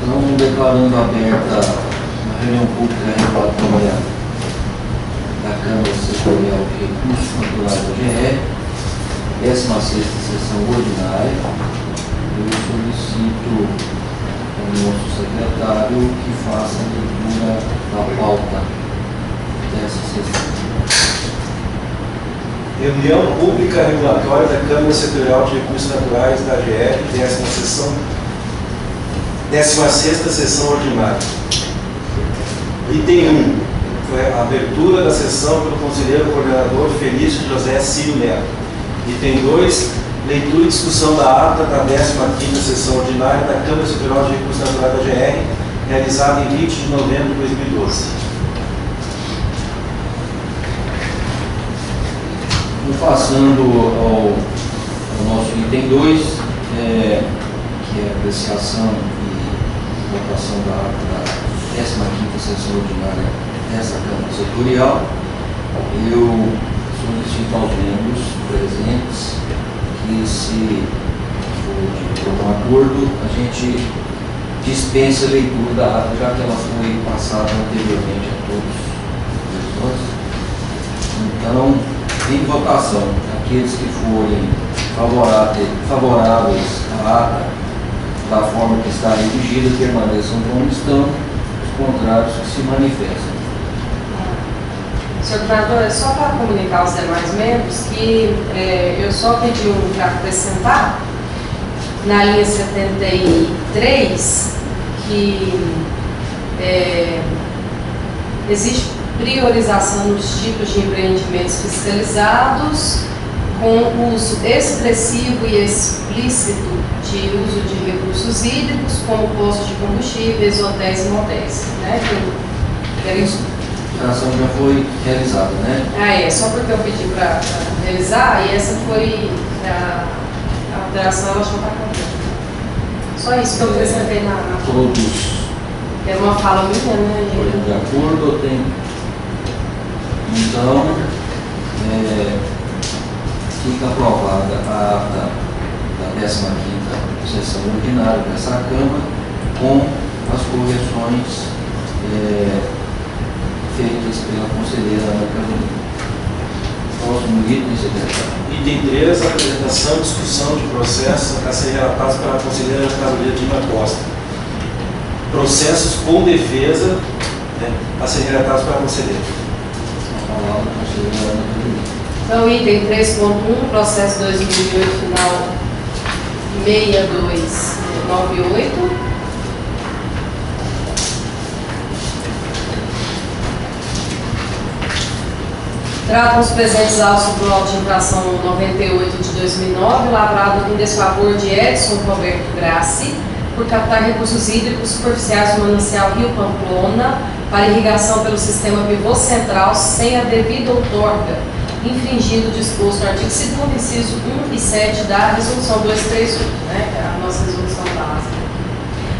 Então, declarando aberta a reunião pública regulatória da Câmara Setorial de Recursos Naturais da GR, 16ª sessão ordinária, eu solicito ao nosso secretário que faça a leitura da pauta dessa sessão. Reunião Pública Regulatória da Câmara Setorial de Recursos Naturais da GR, 16ª sessão ordinária. Item 1. Foi a abertura da sessão pelo conselheiro coordenador Felício José Círio Neto. Item 2. Leitura e discussão da ata da 15ª sessão ordinária da Câmara Setorial de Recursos Naturais da GR, realizada em 20 de novembro de 2012. Passando ao nosso item 2, que é a apreciação e votação da ata da 15ª sessão ordinária dessa Câmara Setorial, eu solicito aos membros presentes que, se for de comum acordo, a gente dispense a leitura da ata, já que ela foi passada anteriormente a todos os. Então, em votação, aqueles que forem favoráveis à ata da forma que está redigida permaneçam como estão, os contrários que se manifestam. Senhor governador, é só para comunicar aos demais membros que eu só pedi para acrescentar na linha 73 que existe priorização nos tipos de empreendimentos fiscalizados com uso expressivo e explícito de uso de recursos hídricos, como postos de combustíveis, hotéis e motéis. Né? A ação já foi realizada, né? Só porque eu pedi para realizar, e essa foi a alteração, ela já está completa. Só isso que eu acrescentei na todos. É uma fala minha, né? Foi de acordo ou tem? Então, fica aprovada a ata da 15ª sessão ordinária dessa Câmara com as correções feitas pela conselheira Ana Carolina. Próximo item, secretário. Item 3, apresentação e discussão de processos a ser relatados pela conselheira Ana Carolina Lima Costa. Processos com defesa, né, a ser relatados pela conselheira. Então, item 3.1, processo 2008, final 6298. Tratam os presentes autos do auto de infração 98 de 2009, lavrado em desfavor de Edson Roberto Grassi, por captar recursos hídricos superficiais do manancial Rio Pamplona para irrigação pelo sistema pivô central sem a devida outorga, infringindo o disposto no artigo 2º, inciso 1 e 7 da Resolução 238, né, que é a nossa resolução básica.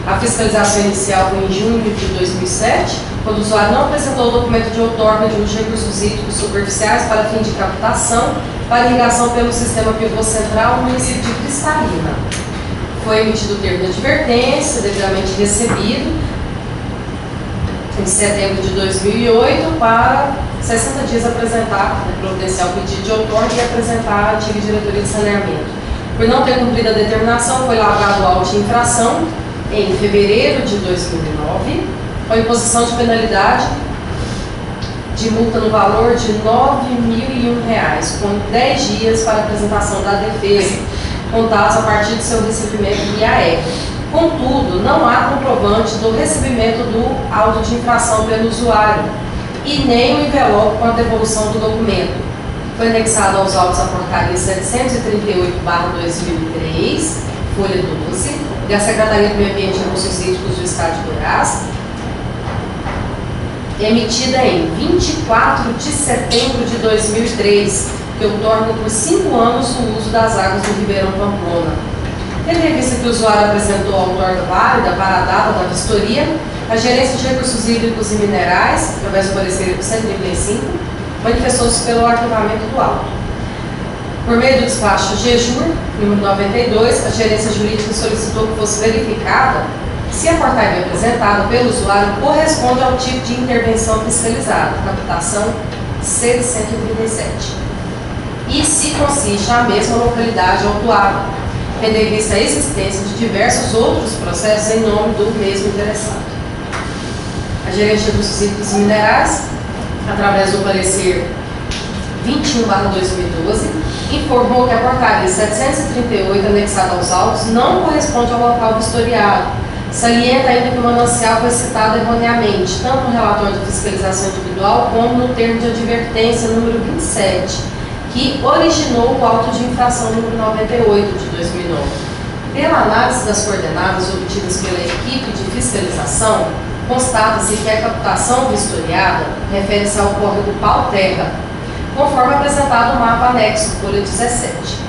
A fiscalização inicial foi em junho de 2007, quando o usuário não apresentou o documento de outorga de uso de recursos hídricos superficiais para fim de captação para irrigação pelo sistema pivô central no município de Cristalina. Foi emitido o termo de advertência, devidamente recebido, em setembro de 2008, para 60 dias apresentar, providenciar o pedido de outorga e apresentar a antiga diretoria de saneamento. Por não ter cumprido a determinação, foi lavrado o auto de infração em fevereiro de 2009, com imposição de penalidade de multa no valor de R$ 9.001, com 10 dias para apresentação da defesa, contados a partir do seu recebimento via IAEC. Contudo, não há comprovante do recebimento do auto de infração pelo usuário e nem o envelope com a devolução do documento. Foi anexado aos autos a portaria 738/2003, folha 12, da Secretaria do Meio Ambiente e Recursos Hídricos do Estado de Goiás, emitida em 24 de setembro de 2003, que outorga por 5 anos o uso das águas do Ribeirão Pamplona. Tendo em vista que o usuário apresentou a outorga válida para a data da vistoria, a Gerência de Recursos Hídricos e Minerais, através do parecer 135, manifestou-se pelo arquivamento do auto. Por meio do despacho GEJUR, número 92, a gerência jurídica solicitou que fosse verificada se a portaria apresentada pelo usuário corresponde ao tipo de intervenção fiscalizada, captação C137, e se consiste a mesma localidade autuada, tendo em vista a existência de diversos outros processos em nome do mesmo interessado. A gerência dos hídricos e minerais, através do parecer 21/2012, informou que a portaria 738, anexada aos autos, não corresponde ao local vistoriado. Salienta ainda que o manancial foi citado erroneamente, tanto no relatório de fiscalização individual como no termo de advertência número 27, que originou o auto de infração número 98 de 2009. Pela análise das coordenadas obtidas pela equipe de fiscalização, constata-se que a captação vistoriada refere-se ao córrego Pau-Terra, conforme apresentado no mapa anexo, folha 17.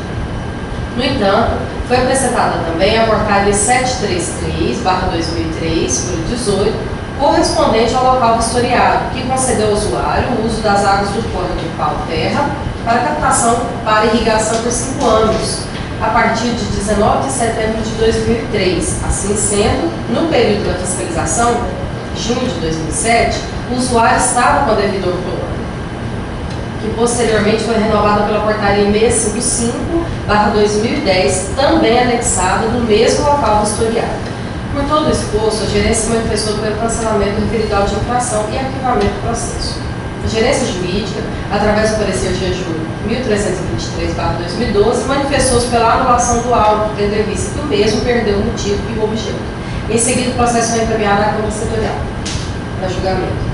No entanto, foi apresentada também a portaria 733/2003, folha 18, correspondente ao local vistoriado, que concedeu ao usuário o uso das águas do córrego Pau-Terra para captação para irrigação por 5 anos, a partir de 19 de setembro de 2003. Assim sendo, no período da fiscalização, junho de 2007, o usuário estava com a devida outorga, que posteriormente foi renovada pela portaria 655/2010, também anexada no mesmo local vistoriado. Por todo o exposto, a gerência manifestou pelo cancelamento do referido auto de infração e arquivamento do processo. A gerência jurídica, através do parecer GEJUR 1323/2012, manifestou-se pela anulação do auto, tendo em vista que o mesmo perdeu o motivo e o objeto. Em seguida, o processo foi encaminhado à Câmara Setorial, para julgamento.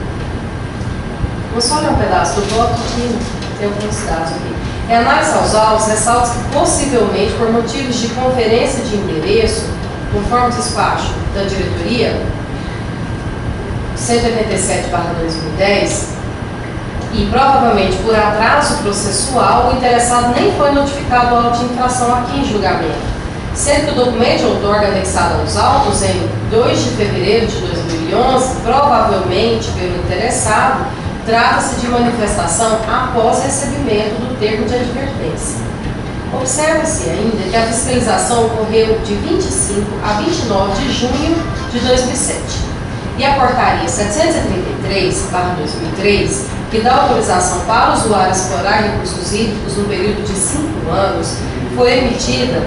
Vamos só ler um pedaço do voto que tem alguns dados aqui. Em análise aos autos, ressalta que possivelmente por motivos de conferência de endereço, conforme o despacho da diretoria 187/2010, e provavelmente por atraso processual, o interessado nem foi notificado do auto de infração aqui em julgamento, sendo que o documento de outorga anexado aos autos em 2 de fevereiro de 2011, provavelmente pelo interessado, trata-se de manifestação após recebimento do termo de advertência. Observa-se ainda que a fiscalização ocorreu de 25 a 29 de junho de 2007 e a portaria 733/2003, que dá autorização para o usuário explorar recursos hídricos no período de 5 anos, foi emitida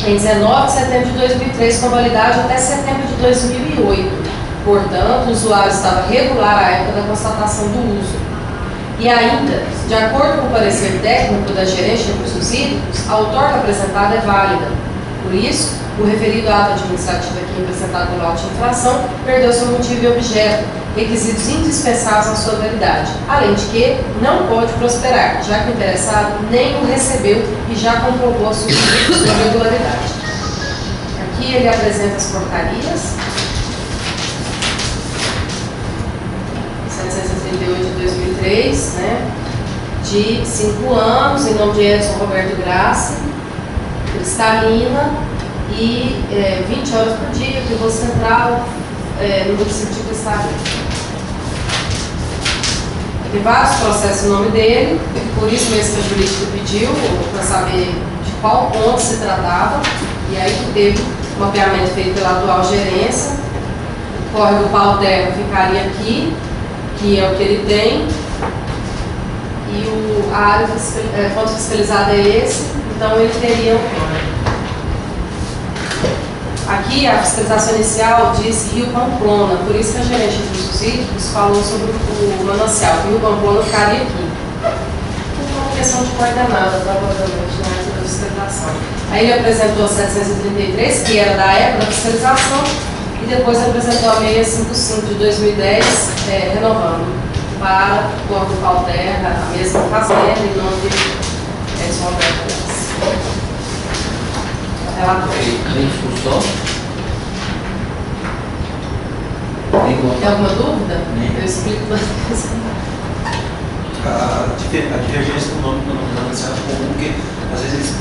em 19 de setembro de 2003, com validade até setembro de 2008. Portanto, o usuário estava regular à época da constatação do uso. E ainda, de acordo com o parecer técnico da gerência de recursos hídricos, a outorga apresentada é válida. Por isso, o referido ato administrativo aqui apresentado pelo auto de infração perdeu seu motivo e objeto, requisitos indispensáveis à sua validade, além de que não pode prosperar, já que o interessado nem o recebeu e já comprovou a sua regularidade. Aqui ele apresenta as portarias. 738 de 2003, né, de 5 anos, em nome de Edson Roberto Grassi, cristalina, e 20 horas por dia, pivô central, no município de Cristalina. Tem vários processos em nome dele, por isso mesmo que a jurídica pediu, para saber de qual ponto se tratava, e aí que teve o mapeamento feito pela atual gerência. O córrego Pau-Terra ficaria aqui, que é o que ele tem, e a área ponto fiscalizada é esse, então ele teria um córrego. Aqui a fiscalização inicial diz Rio Pamplona, por isso que a gerente de recursos hídricos falou sobre o manancial. Rio Pamplona ficaria aqui. Uma questão de coordenada, provavelmente, na época da fiscalização. Aí ele apresentou a 733, que era da época da fiscalização, e depois apresentou a 655 de 2010, renovando para o Córrego Pau-Terra, a mesma fazenda, em nome de Edson Roberto Grassi. Tem discussão? Tem alguma dúvida? Eu explico para vocês. A divergência do nome do manancial é comum, porque às vezes o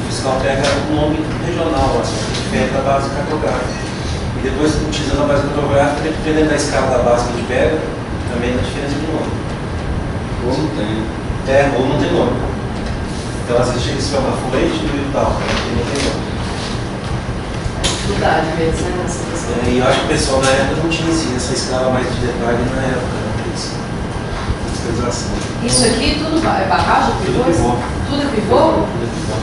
fiscal pega um nome regional, assim, diferente da base cartográfica. E depois, utilizando a base cartográfica, dependendo da escala da base que a gente pega, também dá diferença de nome. Ou não tem. Ou não tem nome. Então, às vezes chega esse filme fluente e tal, e não tem nome. Dificuldade mesmo, né? E eu acho que o pessoal na época não tinha essa escala mais de detalhe na época, né? Fiscalização. Isso aqui tudo é barragem? Tudo pivô. Tudo é pivô? Tudo é pivô.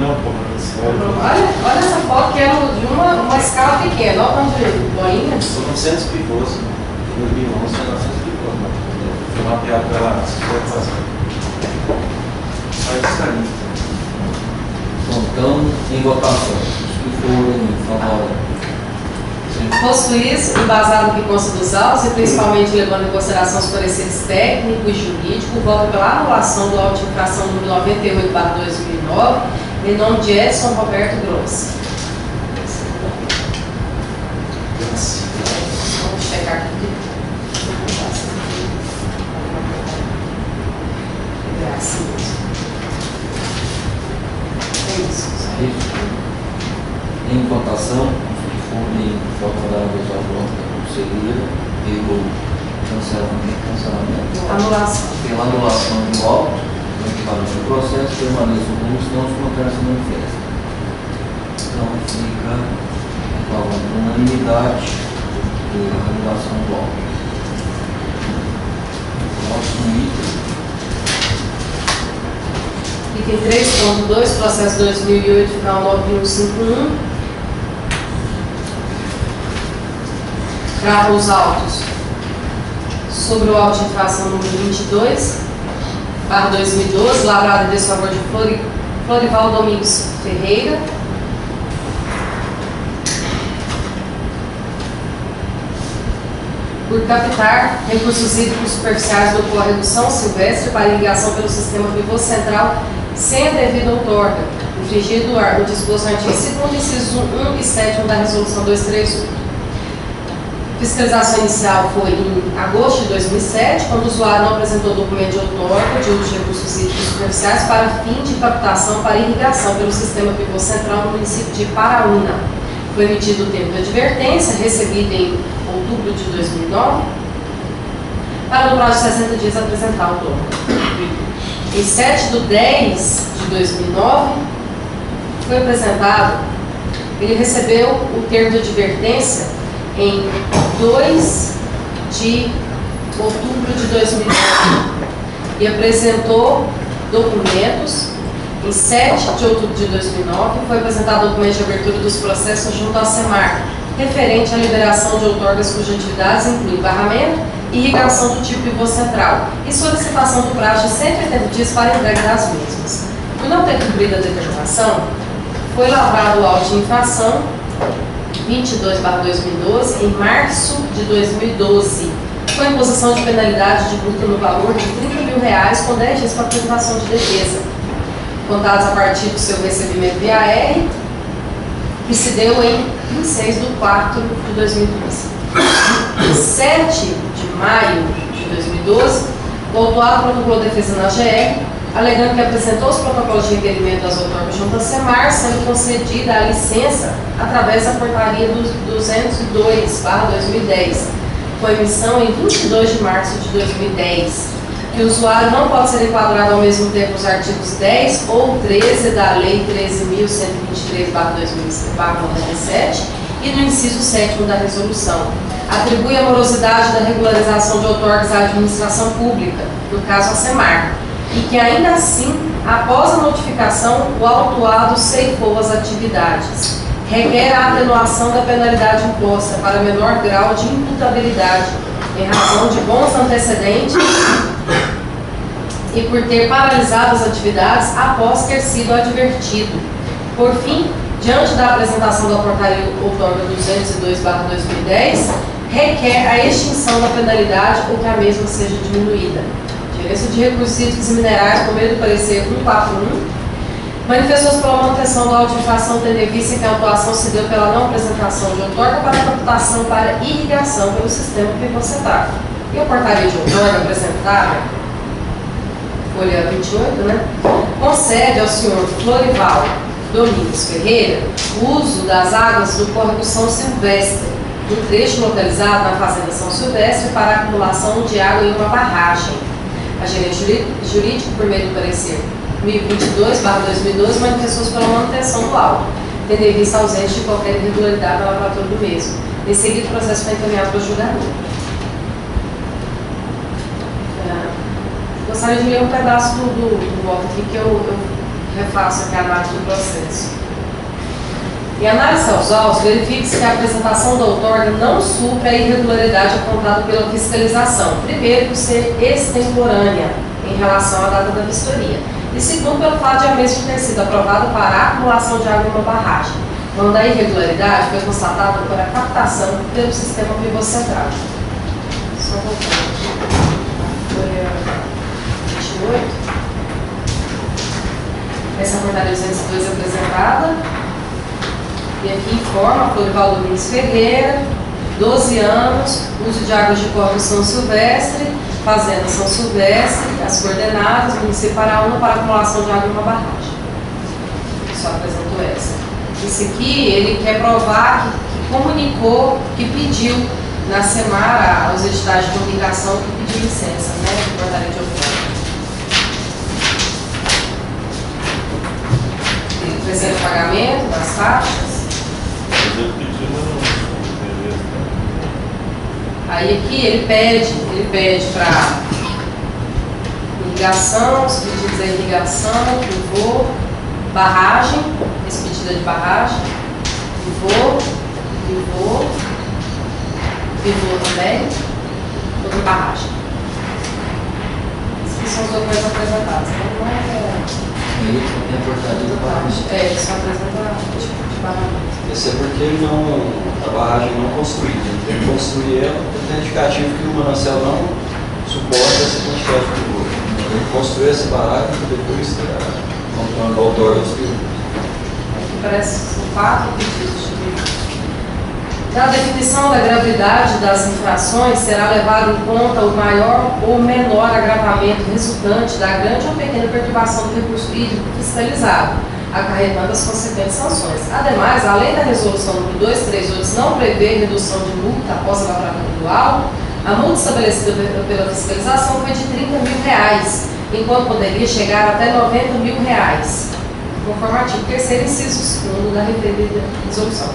Não, olha essa foto que era de uma escala pequena, olha quanto de bolinha. São 900 pivôs, em 2011 foi 900 pivôs, foi mapeado pela fiscalização. Sai dos caminhos. Então, em votação, os que forem favoráveis. Posto isso, embasado no que consta dos autos e principalmente levando em consideração os pareceres técnicos e jurídicos, voto pela anulação do auto de infração número 98/2009, em nome de Edson Roberto Grossi. Vamos checar aqui. Graças. É isso. Em votação, em favoráveis ao voto da conselheira pelo cancelamento, Anulação. pela anulação do auto, no equivalente ao processo, permaneçam como estão, se manter essa manifesta. Então fica com a unanimidade pela anulação do auto. Próximo item 3.2, processo 2008, final 9151. Trata os autos sobre o auto de infração número 22/2012, lavrado em desfavor de Florival Domingos Ferreira, por captar recursos hídricos superficiais do córrego São Silvestre para irrigação pelo sistema pivô central sem a devida outorga, infringido o disposto no artigo 2º, incisos 1 e 7 da Resolução 231. Fiscalização inicial foi em agosto de 2007, quando o usuário não apresentou documento de outorga de uso de recursos hídricos superficiais para fim de captação para irrigação pelo sistema pivô central no município de Paraúna. Foi emitido o termo de advertência, recebido em outubro de 2009, para no prazo de 60 dias apresentar o outorga. Em 7/10 de 2009, foi apresentado, ele recebeu o termo de advertência em 2 de outubro de 2009 e apresentou documentos. Em 7 de outubro de 2009 foi apresentado documento de abertura dos processos junto à SEMAR, referente à liberação de outorgas cujas atividades incluem barramento e irrigação do tipo pivô central e solicitação do prazo de 180 dias para entrega das mesmas. Por não ter cumprido a determinação, foi lavrado o auto de infração 22/2012 em março de 2012, com imposição de penalidade de multa no valor de R$30.000 com 10 dias para apresentação de defesa, contados a partir do seu recebimento via AR, que se deu em 26/4 de 2012. Em 7 de maio de 2012, o autuado protocolou defesa na GR, alegando que apresentou os protocolos de requerimento das outorgas junto à SEMAR, sendo concedida a licença através da portaria 202/2010, com emissão em 22 de março de 2010, que o usuário não pode ser enquadrado ao mesmo tempo nos artigos 10 ou 13 da Lei 13.123/2097 e no inciso 7º da resolução. Atribui a morosidade da regularização de outorgas à administração pública, no caso a SEMAR, e que ainda assim, após a notificação, o autuado ceifou as atividades. Requer a atenuação da penalidade imposta para menor grau de imputabilidade, em razão de bons antecedentes e por ter paralisado as atividades após ter sido advertido. Por fim, diante da apresentação da portaria outorga 202/2010, requer a extinção da penalidade ou que a mesma seja diminuída. Gerência de Recursos Hídricos e Minerais, por meio do parecer 141, manifestou-se pela manutenção da auto de infração, tendo em vista que a autuação se deu pela não apresentação de outorga para captação para irrigação pelo sistema pivô central. E a portaria de outorga apresentada, folha 28, concede ao senhor Florival Domingos Ferreira o uso das águas do córrego São Silvestre, no trecho localizado na Fazenda São Silvestre, para a acumulação de água em uma barragem, Agente jurídico, por meio do parecer 1022/2012, manifestou-se pela manutenção do auto, tendo em vista a ausência de qualquer irregularidade na lavratura do mesmo. Em seguida, o processo foi encaminhado para o julgamento. Gostaria de ler um pedaço do voto aqui, que eu refaço aqui a análise do processo. Em análise aos autos, verifique-se que a apresentação do outorga não supre a irregularidade apontada pela fiscalização. Primeiro, por ser extemporânea em relação à data da vistoria. E segundo, pelo fato de a mesma ter sido aprovada para a acumulação de água em uma barragem, quando a irregularidade foi constatada por a captação pelo sistema pivô central. Só voltando aqui. Foi a 28. Essa portaria 202 apresentada. E aqui informa Florival Domingos Ferreira, 12 anos, uso de águas de córrego São Silvestre, Fazenda São Silvestre, as coordenadas, município Paraúna para acumulação de água em uma barragem. Só apresentou essa. Esse aqui, ele quer provar que comunicou, que pediu na SEMAR, aos editais de comunicação, que pediu licença, né, de portaria de outorga. Ele apresenta o pagamento das taxas. Aí aqui ele pede para irrigação, os pedidos da irrigação, pivô, barragem, expedida de barragem, pivô também, outra barragem. Esses são os documentos apresentados, né? Não é a portaria da barragem. Ele só apresenta o tipo de barragem. Isso é porque a barragem não construída. Tem que construir ela, tem indicativo que o manancial não suporta essa quantidade de pivô. Tem que construir essa barragem e depois o outorga dos pivôs. Aqui parece 4 pedidos de pivô. Na definição da gravidade das infrações, será levado em conta o maior ou menor agravamento resultante da grande ou pequena perturbação do recurso hídrico fiscalizado, acarretando as consequentes sanções. Ademais, além da resolução número 238 não prever redução de multa após a lavratura do auto, a multa estabelecida pela fiscalização foi de R$30.000, enquanto poderia chegar até R$90.000, conforme artigo 3º, inciso 2º da referida resolução.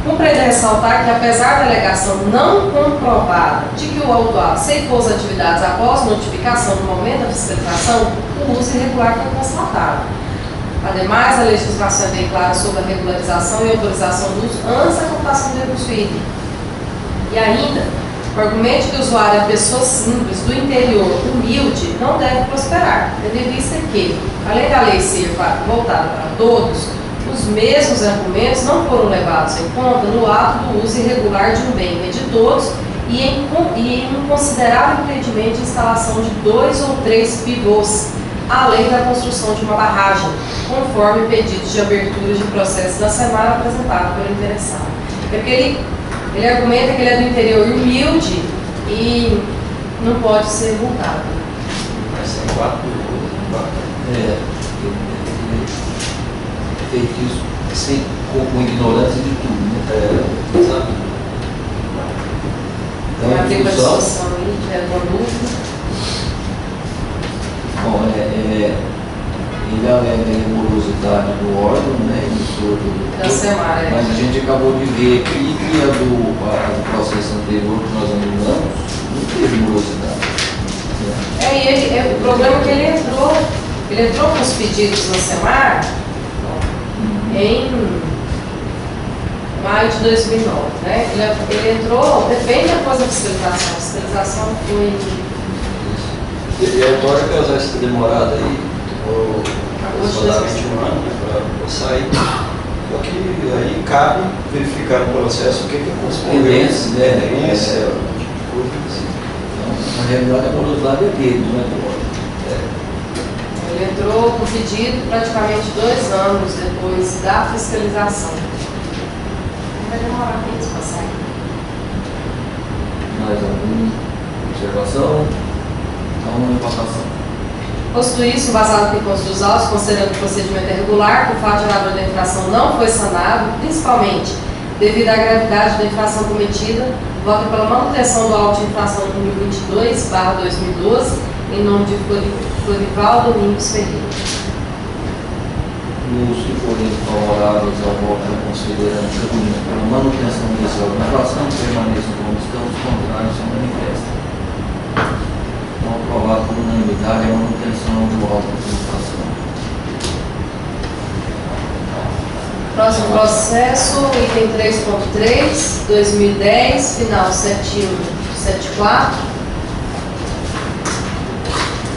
Cumpre ainda ressaltar que, apesar da alegação não comprovada de que o autuado ceifou as atividades após notificação no momento da fiscalização, o uso irregular foi constatado. Ademais, a legislação é bem clara sobre a regularização e autorização do uso antes da computação do recurso hídrico. E ainda, o argumento que o usuário é pessoa simples, do interior, humilde, não deve prosperar, tendo em vista que, além da lei ser voltada para todos, os mesmos argumentos não foram levados em conta no ato do uso irregular de um bem que é de todos e em um considerável empreendimento de instalação de 2 ou 3 pivôs, além da construção de uma barragem, conforme pedidos de abertura de processo da SEMAR apresentado pelo interessado. É porque ele argumenta que ele é do interior humilde e não pode ser multado. Mas tem 4 pivôs, Feito isso sem, com ignorância de tudo, né? Sabe? Então, Tem uma discussão aí, que é uma dúvida. Bom, ele alega a morosidade do órgão, né? Da SEMAR, mas a gente acabou de ver aqui que a do processo anterior que nós anulamos não teve morosidade. Né? O problema é que ele entrou com os pedidos na SEMAR em maio de 2009, né? Ele entrou bem depois da fiscalização. A fiscalização foi... E a outorga, apesar de ter demorado aí, aproximadamente 1 ano, né, para sair, só que aí cabe verificar no processo o que correspondeu. Tendência, né? Coisa assim. Então, na realidade, a morosidade é dele, não é do órgão. Ele entrou com pedido praticamente 2 anos depois da fiscalização. Vai demorar muito para sair. Mais alguma observação? Então, uma votação. Posto isso, embasado no conjunto dos autos, considerando que o procedimento é regular, que o fato gerador da infração não foi sanado, principalmente devido à gravidade da infração cometida, vota pela manutenção do auto de infração número 22/2012 em nome de Florival Domingos Ferreira. Os que forem favoráveis ao voto da conselheira Carolina pela manutenção dessa organização permaneçam como estão, os contrários se manifestam. Então, aprovado por unanimidade a manutenção do voto da organização. Próximo processo, item 3.3, 2010, final 7174.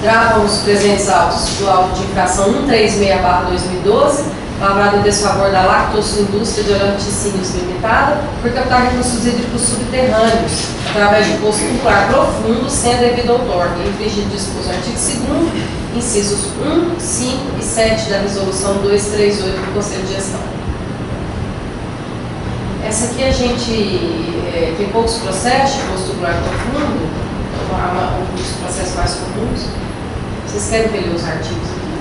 Tratam os presentes autos do auto de infração 136/2012, lavrado em desfavor da Lactosul Indústria de Laticínios Limitada, por captar recursos hídricos subterrâneos, através de poço tubular profundo, sem a devida outorga, infringido disposto no artigo 2º, incisos 1, 5 e 7 da Resolução 238 do Conselho de Gestão. Essa aqui a gente tem poucos processos de poço tubular profundo, um dos processos mais comuns. Vocês querem ver os artigos aqui?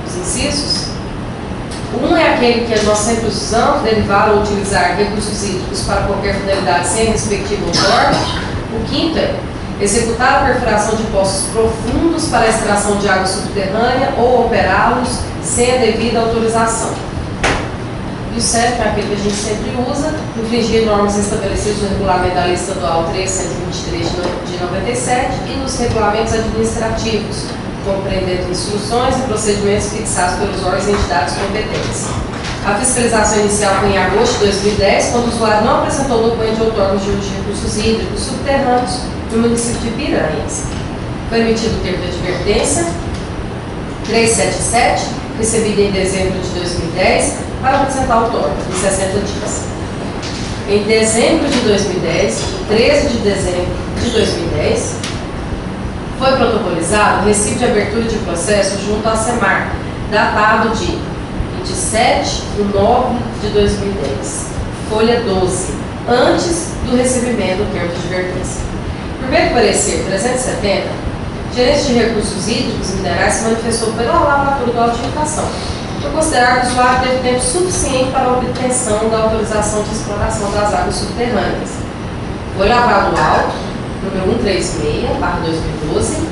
Os incisos? Um é aquele que nós sempre usamos, derivar ou utilizar recursos hídricos para qualquer finalidade sem respectivo outorga. O quinto é executar a perfuração de poços profundos para a extração de água subterrânea ou operá-los sem a devida autorização. E o sétimo é aquele que a gente sempre usa, infringir normas estabelecidas no regulamento da Lei Estadual 3.123 de 97 e nos regulamentos administrativos, compreendendo instruções e procedimentos fixados pelos órgãos e entidades competentes. A fiscalização inicial foi em agosto de 2010, quando o usuário não apresentou o documento de outorga de recursos hídricos subterrâneos no município de Piranhas. Foi emitido o termo de advertência 377, recebido em dezembro de 2010, para apresentar outorga em 60 dias. Em dezembro de 2010, 13 de dezembro de 2010, foi protocolizado o recibo de abertura de processo junto à SEMAR, datado de 27/9 de 2010, folha 12, antes do recebimento do termo de advertência. Primeiro parecer 370, o gerente de recursos hídricos e minerais se manifestou pela lavratura do auto de infração, por considerar que o usuário teve tempo suficiente para a obtenção da autorização de exploração das águas subterrâneas. Foi lavrado o auto número 136/2012,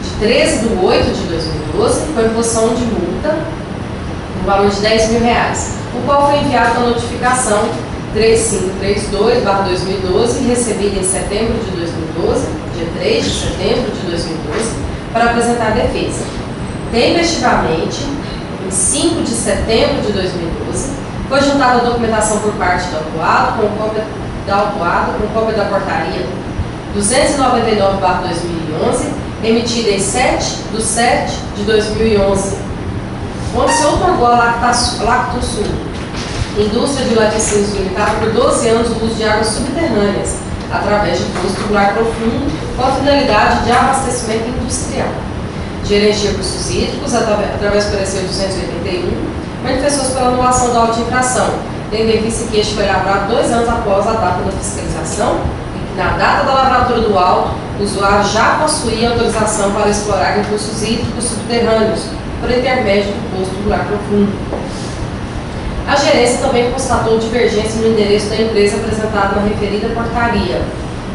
de 13/8 de 2012, com imposição de multa no valor de R$10.000, o qual foi enviado com a notificação 3532/2012, recebida em setembro de 2012, dia 3 de setembro de 2012, para apresentar defesa. Tempestivamente, em 5 de setembro de 2012, foi juntada a documentação por parte do autuado, com cópia da portaria 299/2011, emitida em 7/7 de 2011, onde se outorgou a Lactosul Indústria de Laticínios Limitada por 12 anos o uso de águas subterrâneas, através de poço tubular profundo, com a finalidade de abastecimento industrial. Gerente de recursos hídricos, através do parecer 281, manifestou-se pela anulação da auto de infração, tendo em vista que este foi lavrado 2 anos após a data da fiscalização e que, na data da lavratura do auto, o usuário já possuía autorização para explorar recursos hídricos subterrâneos por intermédio do poço tubular profundo. A gerência também constatou divergência no endereço da empresa apresentado na referida portaria,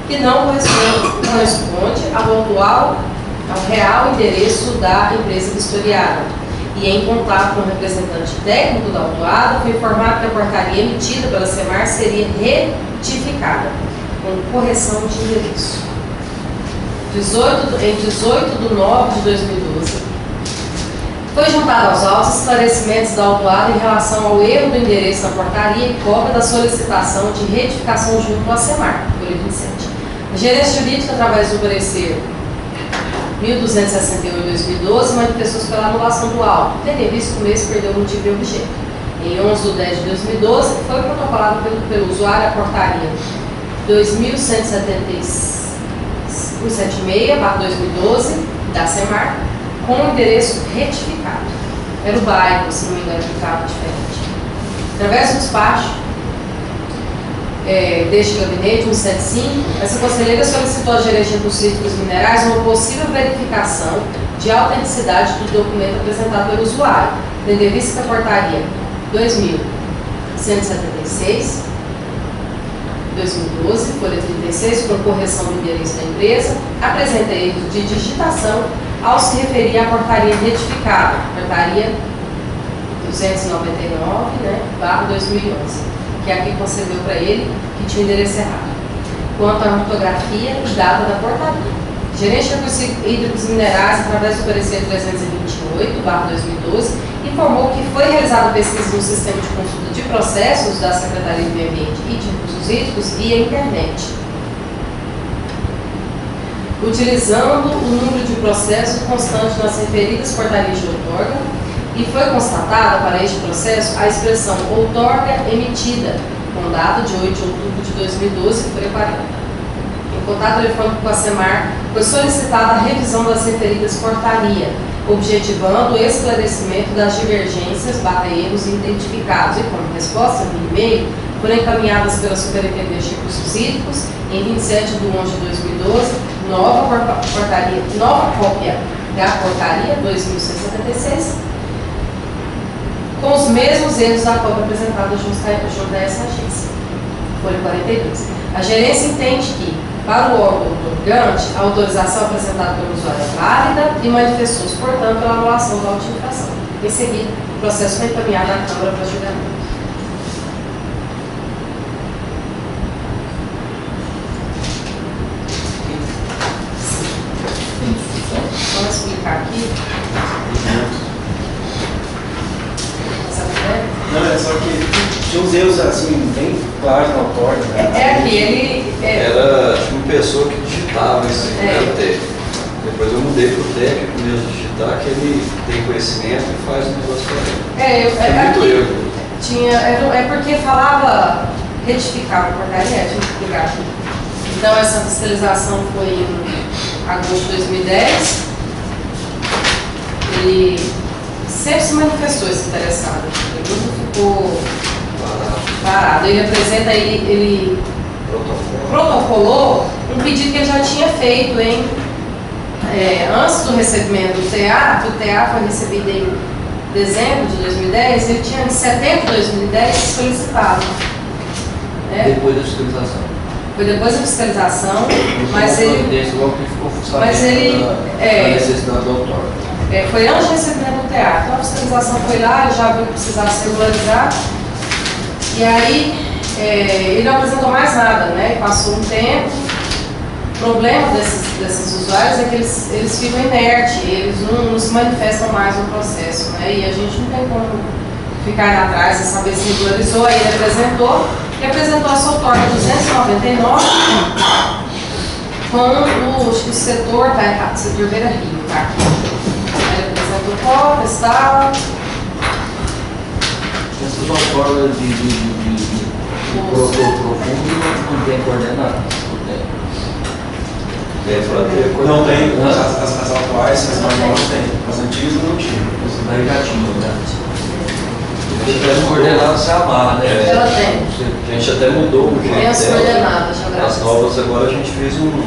que não corresponde ao real endereço da empresa vistoriada. E em contato com o representante técnico da autuada, foi informado que a portaria emitida pela SEMAR seria retificada, com correção de endereço. Em 18/9 de 2012, foi juntado aos autos esclarecimentos da autuada em relação ao erro do endereço da portaria e cópia da solicitação de retificação junto à SEMAR, folha 27. A gerência jurídica, através do parecer 1268/2012, manifestou-se pela anulação do auto, tendo em vista que o mês perdeu o motivo e objeto. Em 11/10 de 2012, foi protocolado pelo usuário a portaria 2176/2012 da SEMAR, com o endereço retificado. Era o bairro, se não me engano, que ficava diferente. Através do despacho deste gabinete 175, essa conselheira solicitou à gerência de recursos hídricos e minerais uma possível verificação de autenticidade do documento apresentado pelo usuário, tendo em vista que a portaria 2176, 2012, folha 36, com correção do endereço da empresa, apresenta erros de digitação ao se referir à portaria retificada, portaria 299, né, /2011, que é a que concedeu para ele que tinha o endereço errado. Quanto à ortografia e data da portaria, gerente de recursos hídricos e minerais, através do parecer 328/2012, informou que foi realizada pesquisa no sistema de consulta de processos da Secretaria do Meio Ambiente e de Recursos Hídricos via internet, utilizando o número de processo constante nas referidas portarias de outorga, e foi constatada para este processo a expressão outorga emitida, com data de 8 de outubro de 2012, folha 40. Em contato telefônico com a SEMAR, foi solicitada a revisão das referidas portaria, objetivando o esclarecimento das divergências, erros identificados, e como resposta no e-mail, foram encaminhadas pela Superintendência de Recursos Hídricos em 27 de 11 de 2012, nova cópia da portaria 2176, com os mesmos erros da cópia apresentada junto a essa agência. Folha 42. A gerência entende que, para o órgão outorgante, a autorização apresentada pelo usuário é válida e manifestou-se, portanto, pela anulação da auto-infração. Em seguida, o processo foi encaminhado à Câmara para julgamento. Tem discussão? Vamos explicar aqui. Não, é só que tinha uns erros assim, bem claros na outorga. Né? É aqui, ele... Era tipo uma pessoa que digitava isso aí, era o técnico. Depois eu mudei para o técnico mesmo digitar, que ele tem conhecimento e faz o negócio para ele. Aqui, muito erro. é porque falava retificar a portaria, tinha que explicar aqui. Então essa fiscalização foi em agosto de 2010. Ele sempre se manifestou esse interessado. Ele nunca ficou parado. Ele apresenta, ele protocolou um pedido que ele já tinha feito antes do recebimento do TA, que o TA foi recebido em dezembro de 2010, ele tinha em setembro de 2010 solicitado. Né? Depois da fiscalização. Foi depois da fiscalização, mas ele da necessidade do outorga. Foi antes do recebimento do TA. Então a fiscalização foi lá, ele já viu que precisava se regularizar. E aí ele não apresentou mais nada, né? Passou um tempo. O problema desses usuários é que eles ficam inertes, eles não se manifestam mais no processo, né? E a gente não tem como ficar atrás e saber se regularizou. Aí ele apresentou a sua outorga 299 com o setor, tá errado, setor Beira Rio, tá? Aí ele apresentou cópias e tal. Essas outorgas de profundo não tem coordenada. Não tem, as atuais, as normais tem, as antigas não tinham. Daí já tinha, né? Se tivesse coordenado, você amarra, né? Ela tem. A gente até mudou o jeito Tem as dela. coordenadas, já As graças. novas agora a gente fez um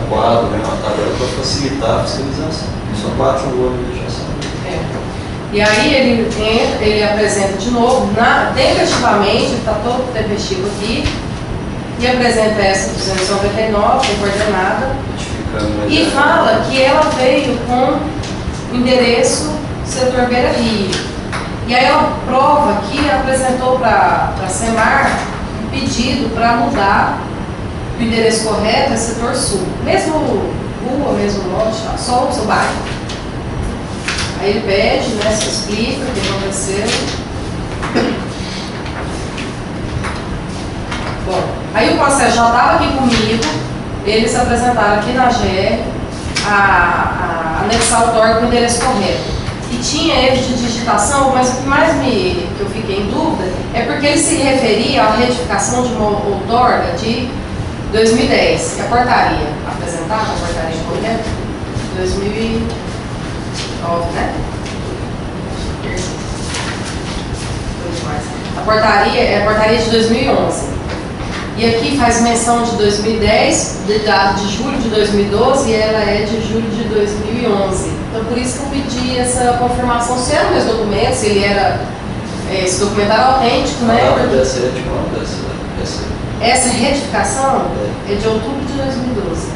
quadro, né, uma tabela para facilitar a fiscalização. Só bate o olho e já sabe. E aí ele apresenta de novo, tempestivamente, ele está todo tempestivo aqui, e apresenta essa 299, coordenada, e fala que ela veio com o endereço setor Beira Rio. E aí ela prova que apresentou para a SEMAR um pedido para mudar o endereço correto é setor sul. Mesmo rua, mesmo lote, só o seu bairro. Aí ele pede, né, se explica o que aconteceu. Bom, aí o processo já estava aqui comigo, eles apresentaram aqui na GR a anexar o outorga com o endereço correto. E tinha erro de digitação, mas o que mais que eu fiquei em dúvida é porque ele se referia à retificação de uma outorga de 2010. E a portaria apresentada, a portaria correta, 2009, né? A portaria é a portaria de 2011. E aqui faz menção de 2010, de data de julho de 2012, e ela é de julho de 2011. Então, por isso que eu pedi essa confirmação, se era o mesmo documento, se ele era, esse documento era autêntico, né? A data dessa é de quando? Dessa Essa retificação é de outubro de 2012.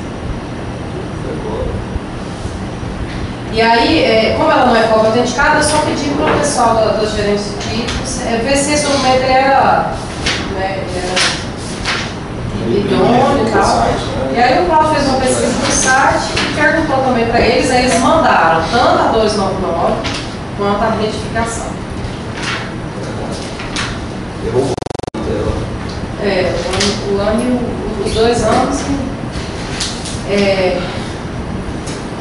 E aí, como ela não é cópia autenticada, eu só pedi para o pessoal dos gerentes de títulos ver se esse documento era idôneo e tal. E aí o Paulo fez uma pesquisa no site e perguntou também para eles, aí eles mandaram tanto a 299 quanto a retificação. Errou o dela. O ano e os 2 anos.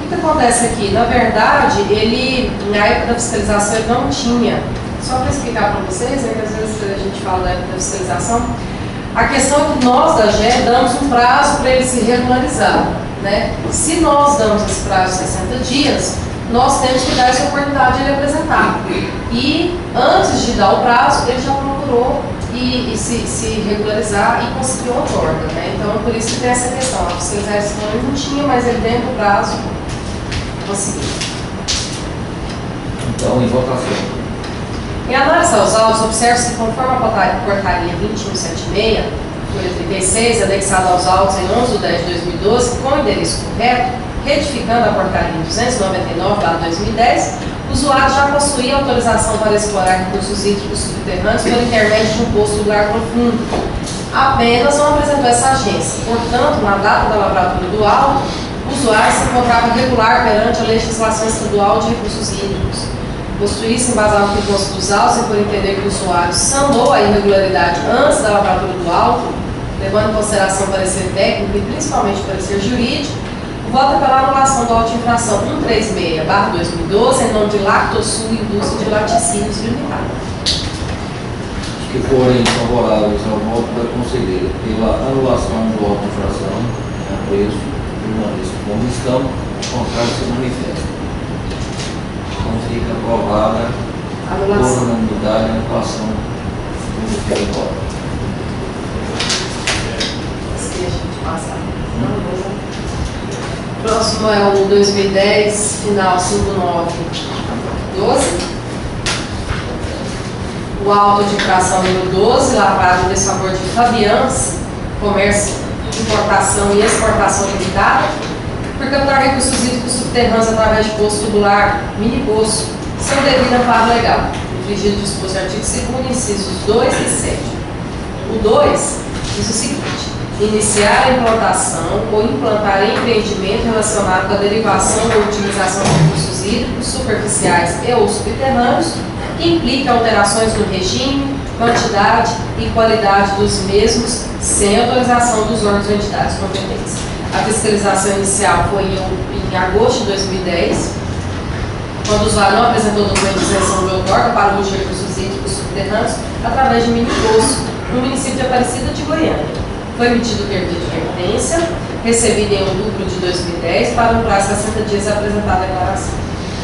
O que acontece aqui? Na verdade, ele, na época da fiscalização, ele não tinha. Só para explicar para vocês, que às vezes a gente fala da época da fiscalização, a questão é que nós da GE damos um prazo para ele se regularizar, né? Se nós damos esse prazo de 60 dias, nós temos que dar essa oportunidade de ele apresentar. E antes de dar o prazo, ele já procurou e se regularizar e conseguiu a outorga, né? Então, por isso que tem essa questão. A fiscalização ele não tinha, mas ele dentro do prazo conseguiu. Então, em votação. Em análise aos autos, observa-se que conforme a portaria 2176, folha 36, anexada aos autos em 11 de 10 de 2012, com o endereço correto, retificando a portaria 299/2010, o usuário já possuía autorização para explorar recursos hídricos subterrâneos pelo intermédio de um poço tubular profundo. Apenas não apresentou essa agência. Portanto, na data da lavratura do auto, o usuário se encontrava regular perante a legislação estadual de recursos hídricos. Possuísse embasado no consta dos autos e por entender que o usuário sanou a irregularidade antes da lavratura do auto, levando em consideração o parecer técnico e principalmente o parecer jurídico, vota pela anulação do auto de infração 136/2012 em nome de Lactosul Indústria de Laticínios Limitada. Que forem favoráveis ao voto da conselheira pela anulação do auto de infração, apreço, permaneço como estão, contrário se manifesta. Então fica aprovada por unanimidade a anulação do território. Se a gente passar. Próximo é o 2010, final 5912. O auto de infração número 12, lavrado em desfavor de Fabians, comércio, importação e exportação limitada, por captar recursos hídricos subterrâneos através de poço tubular, mini poço, sem o devido amparo legal, infringido o disposto no artigo 2º, incisos 2 e 7. O 2 diz o seguinte: iniciar a implantação ou implantar empreendimento relacionado com a derivação ou utilização de recursos hídricos superficiais e ou subterrâneos, que implica alterações no regime, quantidade e qualidade dos mesmos, sem autorização dos órgãos ou entidades competentes. A fiscalização inicial foi em agosto de 2010, quando o usuário não apresentou documento de isenção de outorga para o uso de recursos hídricos subterrâneos através de mini-poço no município de Aparecida de Goiânia. Foi emitido o termo de advertência, recebido em outubro de 2010, para um prazo de 60 dias apresentar a declaração.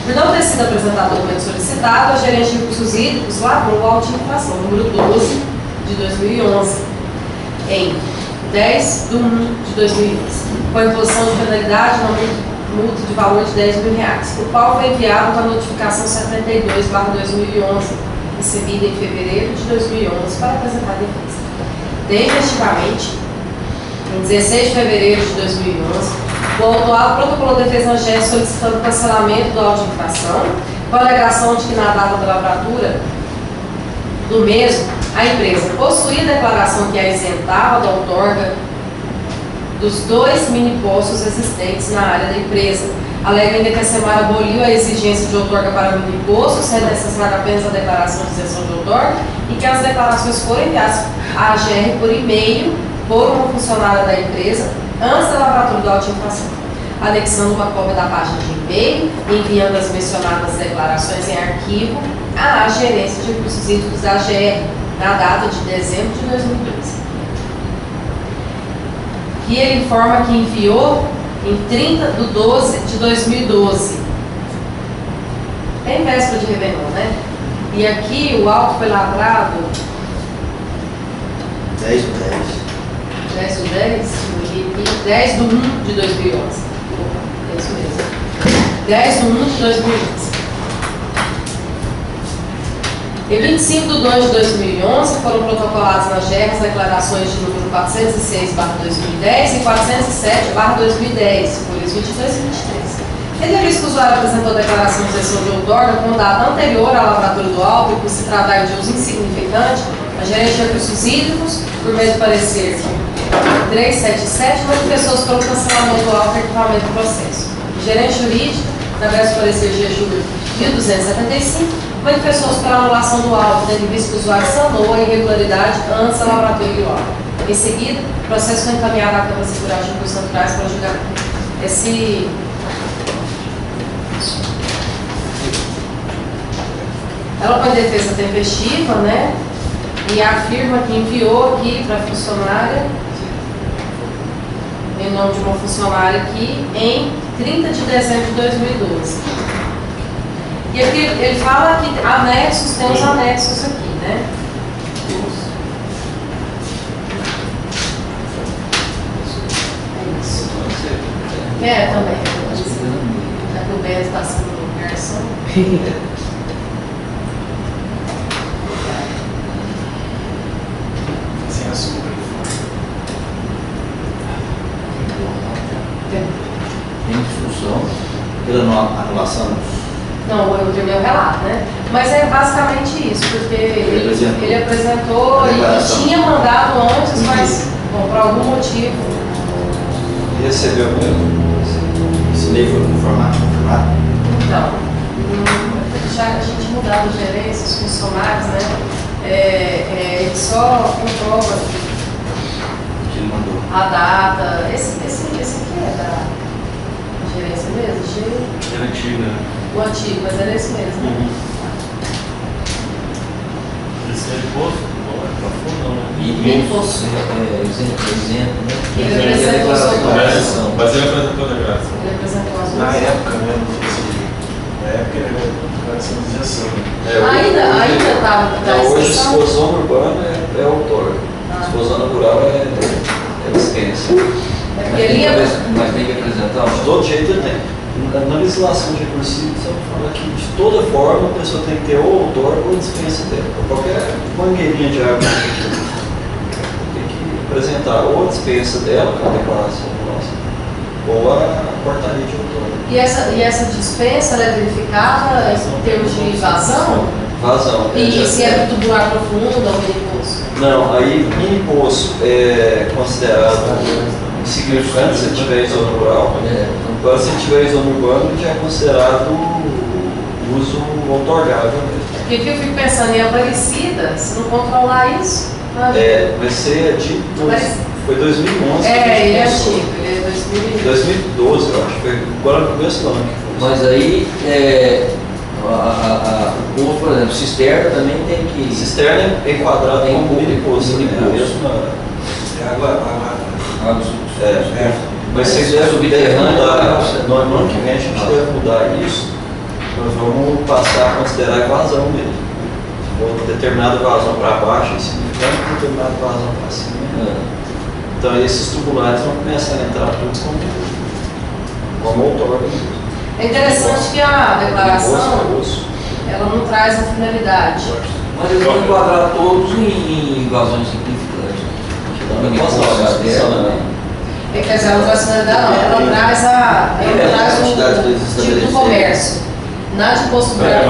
Por não ter sido apresentado o documento solicitado, a gerente de recursos hídricos lavrou o auto de infração número 12 de 2011, em 10 de 1 de 2011, com a imposição de penalidade na multa de valor de R$10 mil, o qual foi enviado com a notificação 72/2011, recebida em fevereiro de 2011, para apresentar a defesa. Definitivamente, em 16 de fevereiro de 2011, o autuado protocolou defesa na GE solicitando o cancelamento do auto de infração, com a alegação de que na data da lavratura do mesmo, a empresa possuía declaração que a isentava da outorga dos 2 mini-poços existentes na área da empresa. Alega ainda que a Semar aboliu a exigência de outorga para mini-poços, sendo necessária apenas a declaração de isenção de outorga, e que as declarações foram enviadas à AGR por e-mail por uma funcionária da empresa antes da lavratura do auto de infração, anexando uma cópia da página de e-mail, enviando as mencionadas declarações em arquivo à gerência de recursos hídricos da AGR, na data de dezembro de 2012. E ele informa que enviou em 30 de 12 de 2012. É em véspera de Réveillon, né? E aqui o auto foi lavrado 10 de 10. 10 de 10 e 10 de 1 de 2011. É isso mesmo. 10 de 1 de 2011. Em 25 de 2 de 2011, foram protocoladas na GER as declarações de número 406/2010 e 407/2010, folhas 22 e 23. Tendo visto que o usuário apresentou declaração de cessão de outorga com data anterior à lavratura do auto e por se tratar de uso insignificante, a gerente de recursos hídricos, por meio do parecer 377, manifestou-se pelo cancelamento do auto e arquivamento do processo. O gerente jurídico, através do parecer GJU 1275, manifestou-se pela anulação do auto, tendo visto que o usuário sanou a irregularidade antes da lavratura do auto. Em seguida, o processo foi encaminhado à Câmara de Seguridade de Recursos Naturais para julgar Ela põe defesa tempestiva, né? E afirma que enviou aqui para a funcionária, em nome de uma funcionária aqui, em 30 de dezembro de 2012. E aqui ele fala que anexos, tem os anexos aqui, né? É, também. Já que o Beto está sendo garçom. Sem açúcar. Tem discussão pela anulação. Não, eu terminei o relato, né? Mas é basicamente isso, porque ele apresentou e tinha mandado antes, mas, bom, por algum motivo. E recebeu mesmo? Esse e-mail foi confirmado? Então, já a gente mudava de gerência, os funcionários, né? Ele só comprova Que ele mandou. a data. Esse aqui é da gerência mesmo? É antigo, né? O antigo, mas era esse mesmo. Né? Esse é imposto? Não, é pra fundo, não, né? Imposto. Isento, né? Ele apresentou a sua declaração. Mas ele apresentou a declaração. Ele apresentou as Na duas. época, né? Na época ele era declaração de isenção. Ainda estava Então, hoje, explosão urbana é outorga. Explosão rural é dispensa. É porque ele ia. Mas tem que apresentar. De todo jeito ele tem. Na legislação de recursos hídricos, eu falo que de toda forma a pessoa tem que ter ou outorga ou dispensa dela. Qualquer mangueirinha de água tem que apresentar ou a dispensa dela, com a declaração nossa, ou a portaria de outorga. E essa dispensa ela é verificada em termos de vazão? Vazão. E se é tubular profundo ou mini poço? Não, aí mini poço é considerado insignificante se tiver em zona rural. Agora, se tiver em zona urbana, já é considerado uso outorgável mesmo. Porque aqui eu fico pensando em Aparecida, se não controlar isso. Vai ser de. Foi 2011. Ele é começou. antigo, ele é 2012. 2012, eu acho. Foi agora no começo do ano que foi. Mas aí, o poço, por exemplo, cisterna também tem que. Cisterna é enquadrado como mini poço, né? A mesma. É água. Mas se quiser mudar, no ano que vem a gente deve mudar isso, nós vamos passar a considerar vazão mesmo. Se for determinada vazão para baixo, é significante, determinada vazão para cima. Então esses tubulares vão começar a entrar tudo como outorga mesmo. É interessante que a declaração ela não traz a finalidade. Mas eles vão enquadrar todos em invasões significantes. Não posso falar, Quer dizer, ela não traz a finalidade, não. Ela traz o tipo do comércio. Nada de posto branco.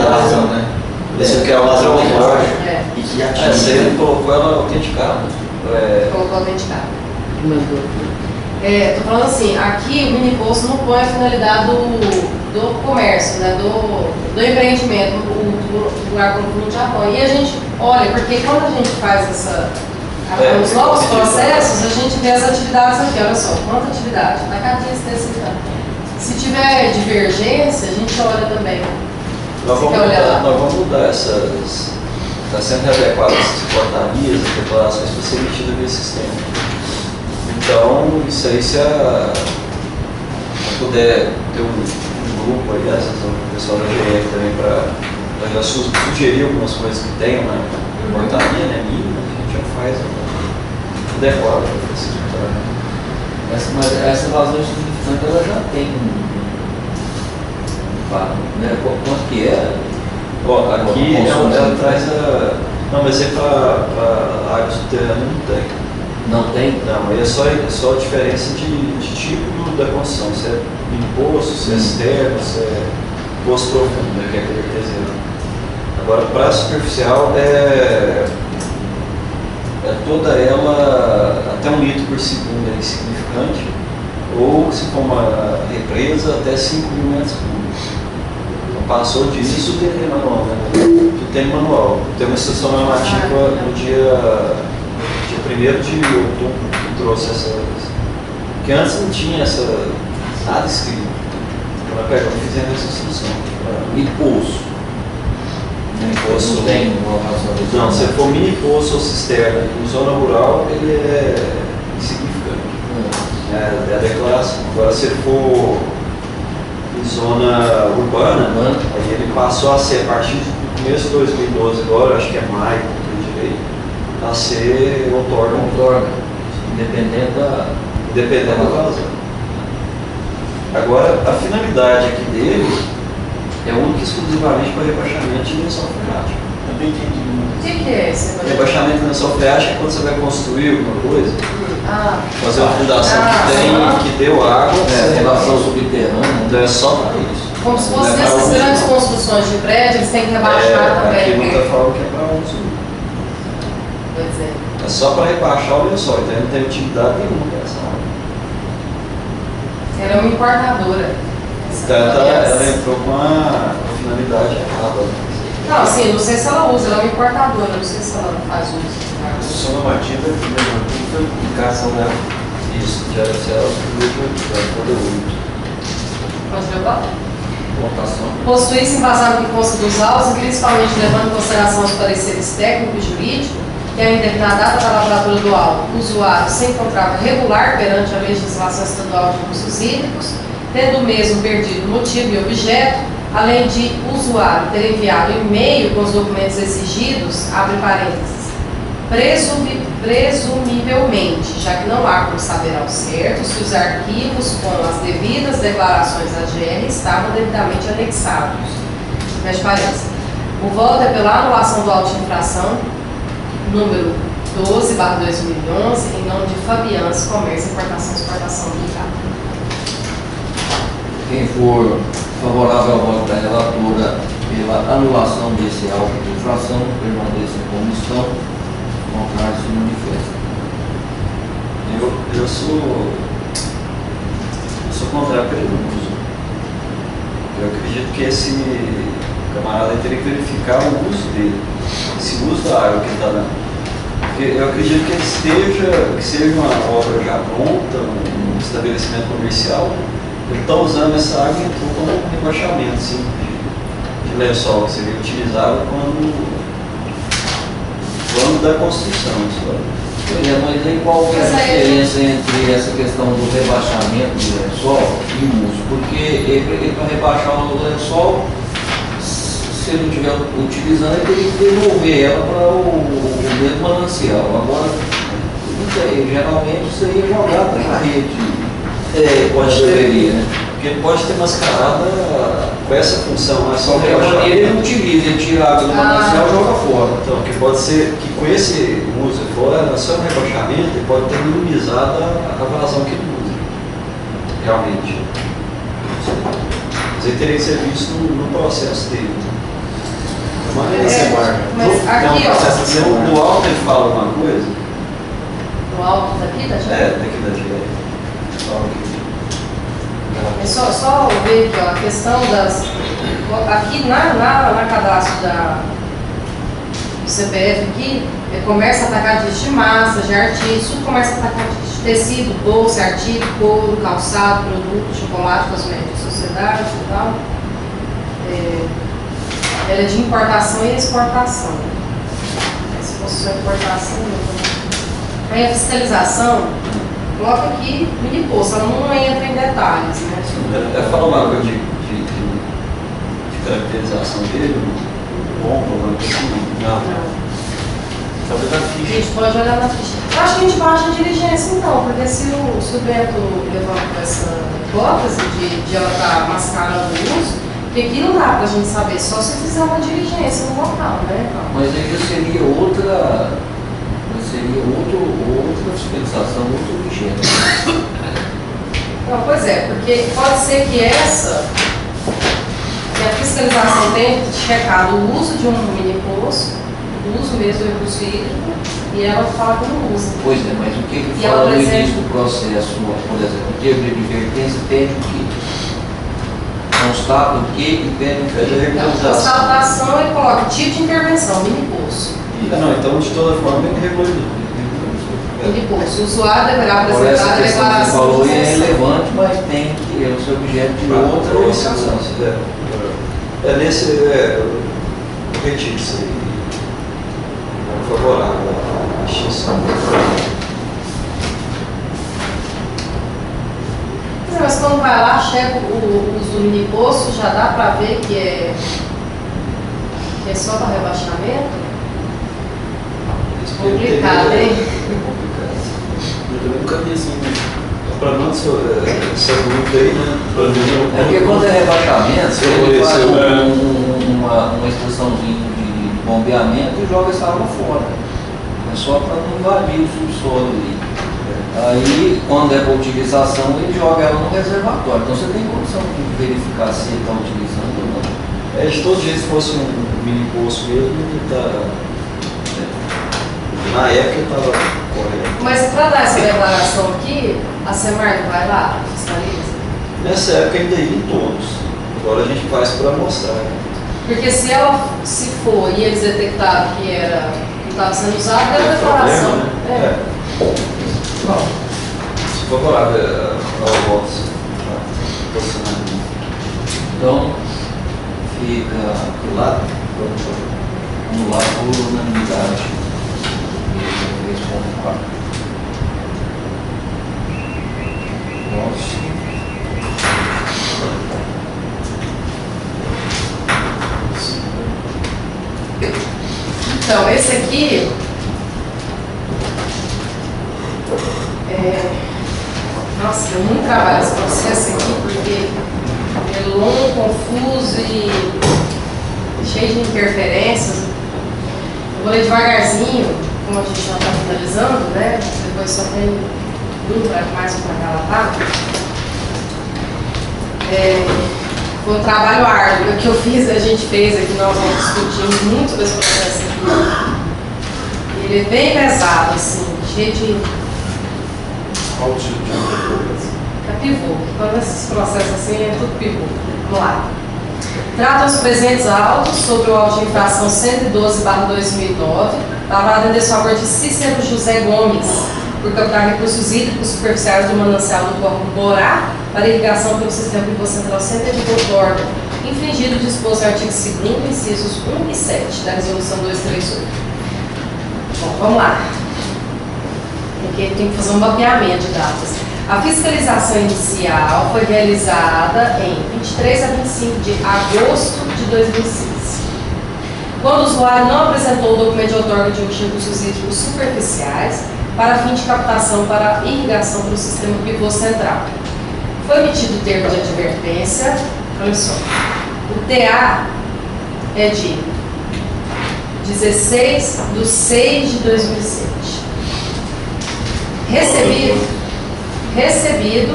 Vazão, né? Esse aqui é o vazão outorga. E que Essa aí ele colocou ela autenticada. Colocou autenticado. Estou falando assim, aqui o mini posto não põe a finalidade do comércio, né, do empreendimento, o lugar profundo já põe. E a gente olha, porque quando a gente faz os novos processos, a gente vê as atividades aqui, olha só, quanta atividade, está cadinha desse tanto. Se tiver divergência, a gente olha também. Nós vamos mudar essas. Está sendo readequado essas portarias, as declarações para ser emitidas via sistema. Então, isso aí, se puder ter um grupo aí, o pessoal da GR também, para sugerir algumas coisas que tenham na portaria, né, mínima, a gente já faz adequado para esse Mas essa vazão significante ela já tem né? Quanto que é? Ó, aqui ela traz a... Não, mas é para água subterrânea não tem. Não tem? Não, aí é só a diferença de tipo da construção. Se é mini poço, se é externo, se é poço profundo, né, que é aquele artesiano. Agora, para superficial, é toda ela, até 1 litro por segundo é insignificante, ou se for uma represa, até 5.000 metros cúbicos. Então, passou disso. Isso tem manual, né? Tudo tem manual. Tem uma instrução normativa no dia 1º de outubro que trouxe essa. Porque antes não tinha nada escrito. Então nós pegamos e fizemos essa instrução. E poço? Poço Não tem uma razão. Não, se for mini poço ou cisterna em zona rural, ele é insignificante. É a declaração. Agora, se for em zona urbana, aí ele passou a ser, a partir do começo de 2012, agora, acho que é maio, não direito, a ser outorga. Dependendo da vazão. Agora, a finalidade aqui dele é única e exclusivamente para rebaixamento de lençol freático. Também entendi. O que é esse? Rebaixamento de lençol freático é quando você vai construir alguma coisa, fazer uma fundação que deu água, relação subterrânea. então é só para isso. Como se fosse nessas grandes construções de prédio, eles têm que rebaixar também. Aqui não está falando que é para uso. Pois é. É só para rebaixar o lençol, então não tem utilidade nenhuma para essa água. Ela é uma importadora. Então ela entrou com a finalidade errada. Não, assim, não sei se ela usa, ela é uma importadora, não sei se ela faz uso. A instrução normativa foi publicação dela. Isso, já era o Pode levar? Votação. Postuir-se embasado que consta dos autos e principalmente levando em consideração os pareceres técnicos e jurídicos, que ainda que na data da lavratura do auto, o usuário se encontrava regular perante a legislação estadual de recursos hídricos, tendo o mesmo perdido motivo e objeto, além de o usuário ter enviado e-mail com os documentos exigidos, abre parênteses, presumivelmente, já que não há como saber ao certo se os arquivos com as devidas declarações da GR estavam devidamente anexados. Fecha parênteses. O voto é pela anulação do auto de infração número 12/2011, em nome de Fabians Comércio, Importação e Exportação do Gado. Quem for favorável ao voto da relatora pela anulação desse auto de infração, permaneça em comissão, contrário se manifesta. Eu sou contrário pelo uso. Eu acredito que esse camarada teria que verificar o uso dele, esse uso da água que ele está dando. Porque eu acredito que seja uma obra já pronta, um estabelecimento comercial, ele está usando essa água e entrou como um rebaixamento assim, de lençol, que seria utilizado quando da construção. Mas aí qual é a diferença entre essa questão do rebaixamento do lençol e o uso? Porque para rebaixar o lençol, se ele não estiver utilizando, ele teria que devolver ela para o mesmo manancial. Agora, não sei, geralmente isso aí é jogado na rede. Pode deveria, né? Porque pode ter mascarada com essa função, não é só rebaixar. Ele não utiliza, ele tira a água do manancial e joga fora. Então, que pode ser que com esse uso fora, só no rebaixamento, ele pode ter minimizado a vazão que ele usa. Realmente. Mas ele teria que ser visto no processo dele. Mas aqui, ó. No alto ele fala alguma coisa? No alto daqui, tá? Daqui da direita. É só ver aqui, ó, a questão das. Aqui na cadastro do CPF aqui, é comércio atacadista de massa, de artigos, tudo comércio atacadista de tecido, bolsa, artigo, couro, calçado, produto, chocolate, cosméticos, sociedade e tal. Ela é de importação e exportação. Se fosse só importação, não. Aí a fiscalização, coloca aqui mini poço, ela não entra em detalhes, né? Fala uma coisa de caracterização dele, bom, problema não. Talvez na ficha. A gente pode olhar na ficha. Eu acho que a gente baixa a diligência então, porque se o Beto levantou essa hipótese de ela estar mascarando o uso, Porque aqui não dá pra gente saber, só se fizer uma diligência no local, né? Mas aí já seria outra fiscalização, outro objeto. Não, pois é, porque pode ser que a fiscalização tenha checado o uso de um mini poço, o uso mesmo do recurso hídrico, e ela fala que não usa. Pois é, mas o que ele E fala ela no apresenta- início do processo, por exemplo, o termo de advertência pede o quê? Constata o quê e pede o Pede a quê? regularização. Constatação e coloca tipo de intervenção, mini poço. Não, então de toda forma ele regularizou. Mini poço. O usuário deverá Agora, essa apresentar a questão que você declaração falou de é isenção. relevante, mas tem que é o seu objeto de outra orientação. É nesse. Eu retiro isso aí. É favorável à extinção. Mas quando vai lá, checa o uso do mini poço, já dá para ver que é só para rebaixamento? Complicado, hein? Eu também nunca vi assim, né? Para nós, essa dúvida aí, né? Pra mim, É porque quando é rebaixamento, ele faz Esse, uma estaçãozinha de bombeamento e joga essa água fora. É só para não invadir o subsolo ali. Aí, quando é para utilização, ele joga ela no reservatório. Então você tem condição de verificar se ele está utilizando ou não. De todo jeito, se fosse um mini poço mesmo, ele tá. Na época ele estava correto. Mas para dar essa declaração aqui, a Semarco vai lá, fiscaliza? Nessa época ainda ia em todos. Agora a gente faz para mostrar. Porque se for e eles detectaram que estava sendo usado, dá a declaração. Problema, né? Se favorável ao voto. Então, fica anulado por unanimidade. 3.4. Nossa. Então, esse aqui nossa, deu muito trabalho esse processo aqui, porque é longo, confuso e cheio de interferências. Eu vou ler devagarzinho, como a gente já está finalizando, né? Depois só tem mais um para relatar. Foi um trabalho árduo que eu fiz, a gente fez aqui, nós vamos discutir muito desse processo aqui. Ele é bem pesado, assim, cheio de qual o tipo de interferência? é pivô. Quando esses processos assim é tudo pivô. Vamos lá. Tratam os presentes autos sobre o auto de infração 112/2009, lavrado em desfavor de Cícero José Gomes, por captar recursos hídricos superficiais do manancial do Córrego Borá para irrigação pelo sistema pivô central Center de Botorno, infringido o disposto no artigo 2º, incisos 1 e 7 da resolução 238. Bom, vamos lá. Porque tem que fazer um mapeamento de datas. A fiscalização inicial foi realizada em 23 a 25 de agosto de 2006. Quando o usuário não apresentou o documento de outorga de recursos hídricos superficiais para fim de captação para irrigação para o sistema pivô central. Foi emitido o termo de advertência. Olha só. O TA é de 16/6/2007. Recebido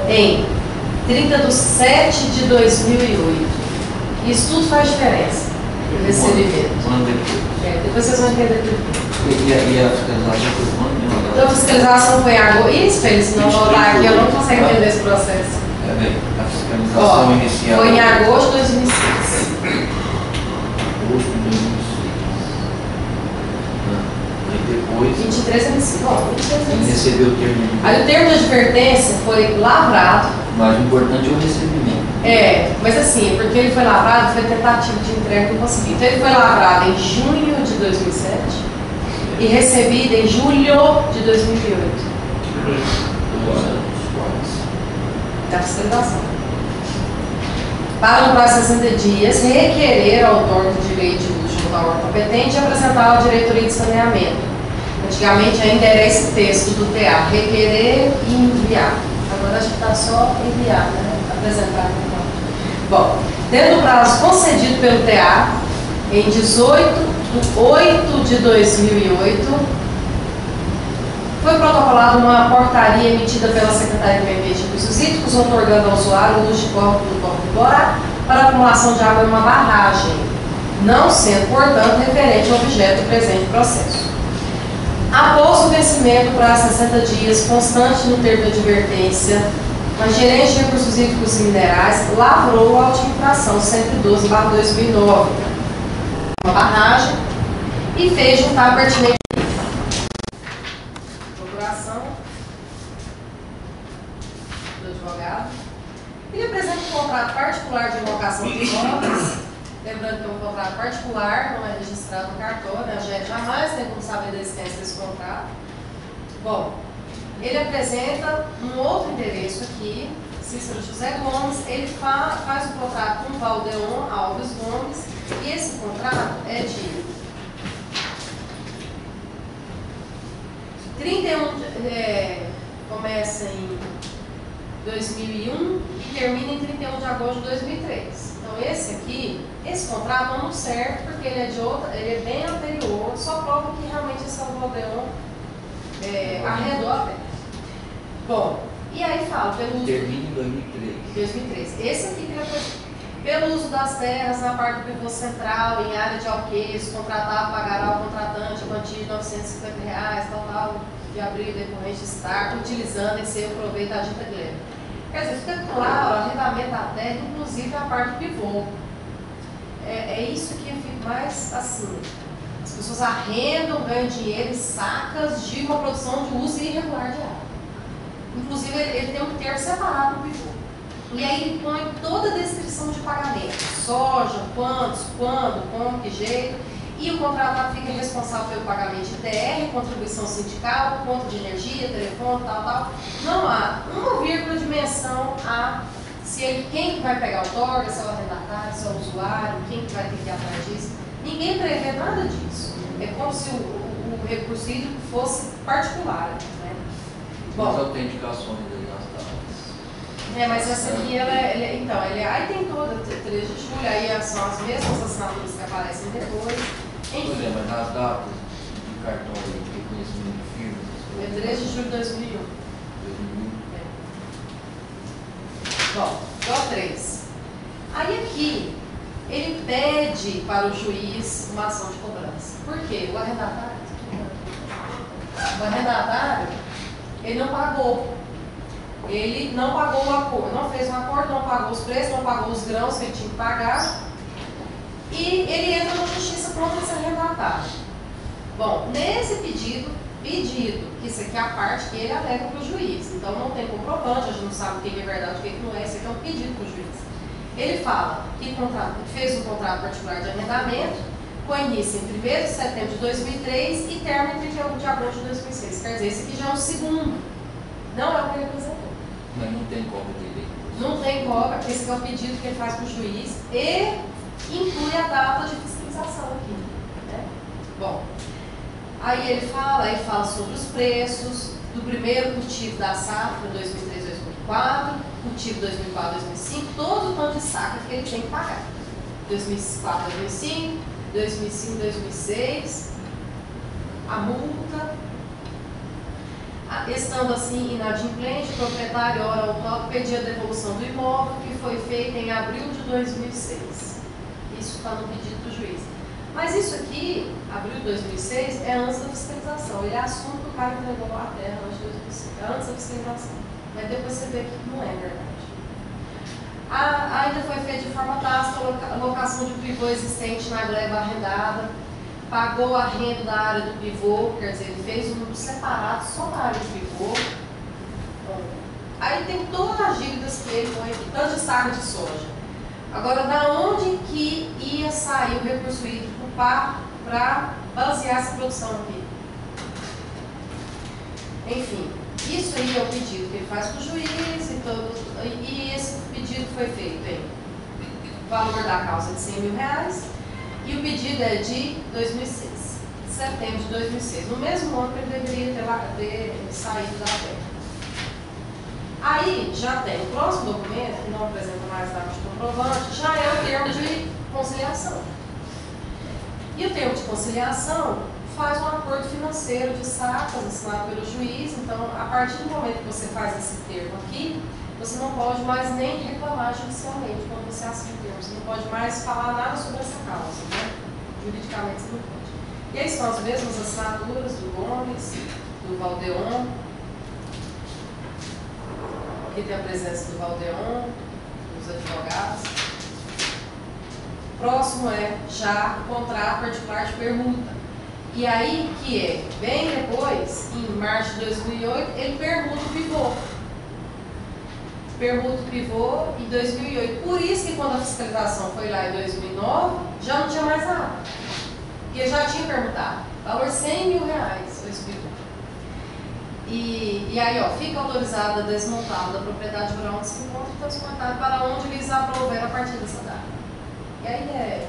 em 30/7/2008. Isso tudo faz diferença. O recebimento. Depois vocês vão entender tudo. E a fiscalização foi quando? Então a fiscalização foi em agosto. Isso, Felipe, se não voltar aqui, eu não consigo entender esse processo. É bem, a fiscalização inicial. Foi em agosto de 2006. Agosto de 2006. Aí depois 23 a 25. Bom, 23 a ele 25. recebeu o termo de Aí o termo de advertência foi lavrado. mas o importante é o recebimento. Mas assim, porque ele foi lavrado, foi tentativa de entrega que eu consegui. Então ele foi lavrado em junho de 2007 e recebido em julho de 2008. 2 anos, quase. Da fiscalização. Para no prazo de 60 dias, requerer ao autor do direito de uso junto ao órgão competente e apresentar à diretoria de saneamento. Antigamente ainda era esse texto do TA, requerer e enviar. Agora acho que está só enviar, né? Apresentar. Bom, tendo o prazo concedido pelo TA, em 18/8/2008, foi protocolada uma portaria emitida pela Secretaria do Meio Ambiente e Recursos Hídricos, outorgando ao usuário o uso de corpo do Corpo do Borá para acumulação de água em uma barragem, não sendo, portanto, referente ao objeto do presente processo. Após o vencimento para 60 dias, constante no termo de advertência, a Gerência de Recursos Hídricos e Minerais lavrou a auto-infração 112/2009, uma barragem, e fez juntar pertinente procuração do advogado. Ele apresenta um contrato particular de locação de imóveis. Lembrando que é um contrato particular, não é registrado no cartório, a gente jamais tem como saber da existência desse contrato. Bom, ele apresenta um outro endereço aqui, Cícero José Gomes, ele faz um contrato com Valdeon Alves Gomes, e esse contrato é de começa em 2001 e termina em 31 de agosto de 2003. Então esse contrato não serve porque ele é bem anterior, só prova que realmente esse Valdeon arredou a terra. Bom, e aí fala pelo uso... Termina em 2003. Esse aqui que pelo uso das terras na parte do pivô central, em área de alqueires, contratado pagará ao contratante a quantia de R$950, tal, de abril decorrente de estar utilizando em seu proveito a dita gleba. Quer dizer, fica claro, o arrendamento da terra, inclusive a parte do pivô. É isso que fica mais assim. As pessoas arrendam, ganham dinheiro em sacas de uma produção de uso irregular de água. Inclusive, ele tem um termo separado no pivô. E aí ele põe toda a descrição de pagamento. Soja, quantos, quando, como, que jeito. E o contratado fica responsável pelo pagamento de TR, contribuição sindical, conta de energia, telefone, tal. Não há uma vírgula de menção a quem que vai pegar o outorga, se é o arrendatário, se é o usuário, quem que vai ter que ir atrás disso. Ninguém prevê nada disso. É como se o recurso hídrico fosse particular. Né? Bom, as autenticações aí nas datas. Mas essa aqui, aí tem toda, 3 de julho, aí são as mesmas assinaturas que aparecem depois. Enfim. Pois mas nas datas de cartório de reconhecimento de firmas. É 3 de julho de 2001. 2001. Bom, só 3. Aí aqui, ele pede para o juiz uma ação de cobrança. Por quê? O arrendatário, ele não pagou. Ele não pagou o acordo, não fez um acordo, não pagou os preços, não pagou os grãos que ele tinha que pagar. E ele entra na justiça contra esse arrendatário. Bom, nesse pedido, que isso aqui é a parte que ele alega para o juiz. Então não tem comprovante, a gente não sabe o que é verdade e o que não é, isso aqui é um pedido para o juiz. Ele fala que fez um contrato particular de arrendamento, com início em 1º de setembro de 2003 e termina em 31 de agosto de 2006. Quer dizer, esse aqui já é o segundo, não é o que ele apresentou. Mas não tem cópia dele. Não tem cópia, porque esse aqui é o pedido que ele faz para o juiz e inclui a data de fiscalização aqui. Né? Bom, aí ele fala sobre os preços do primeiro cultivo da safra 2003-2004, cultivo 2004-2005, todo o tanto de safra que ele tem que pagar. 2004-2005, 2005-2006, a multa. Estando assim inadimplente, o proprietário, ora ao toque, pedia a devolução do imóvel que foi feita em abril de 2006. Isso está no pedido do juiz. Mas isso aqui, abril de 2006, é antes da fiscalização. Ele assume que o cara entregou a terra antes de 2006, antes da fiscalização. Mas depois você vê que não é verdade. Ainda foi feita de forma tácita a locação de pivô existente na gleba arrendada. Pagou a renda da área do pivô, quer dizer, ele fez um separado só na área do pivô. Aí tem todas as dívidas que ele põe aqui, tanto de saca de soja. Agora, da onde que ia sair o recurso hídrico para basear essa produção aqui? Enfim, isso aí é o pedido que ele faz para o juiz e esse pedido foi feito em valor da causa de R$100.000. E o pedido é de 2006, setembro de 2006, no mesmo ano que ele deveria ter saído da terra. Aí já tem o próximo documento, que não apresenta mais dados de comprovante, já é o termo de conciliação. E o termo de conciliação faz um acordo financeiro de sacas assinado pelo juiz. Então, a partir do momento que você faz esse termo aqui, você não pode mais nem reclamar judicialmente quando você assina o termo. Você não pode mais falar nada sobre essa causa, né? Juridicamente você não pode. E aí são as mesmas assinaturas do Gomes, do Valdeon. Aqui tem a presença do Valdeon, dos advogados. Próximo é já o contrato particular de permuta. E aí que é, bem depois, em março de 2008, ele permuta o pivô. Permuta o pivô em 2008. Por isso que quando a fiscalização foi lá em 2009, já não tinha mais nada. Porque já tinha permutado. Valor R$100 mil esse pivô. E aí, ó, fica autorizada a desmontada da propriedade rural onde se encontra e transportada para onde eles aprouveram a partir dessa data. E aí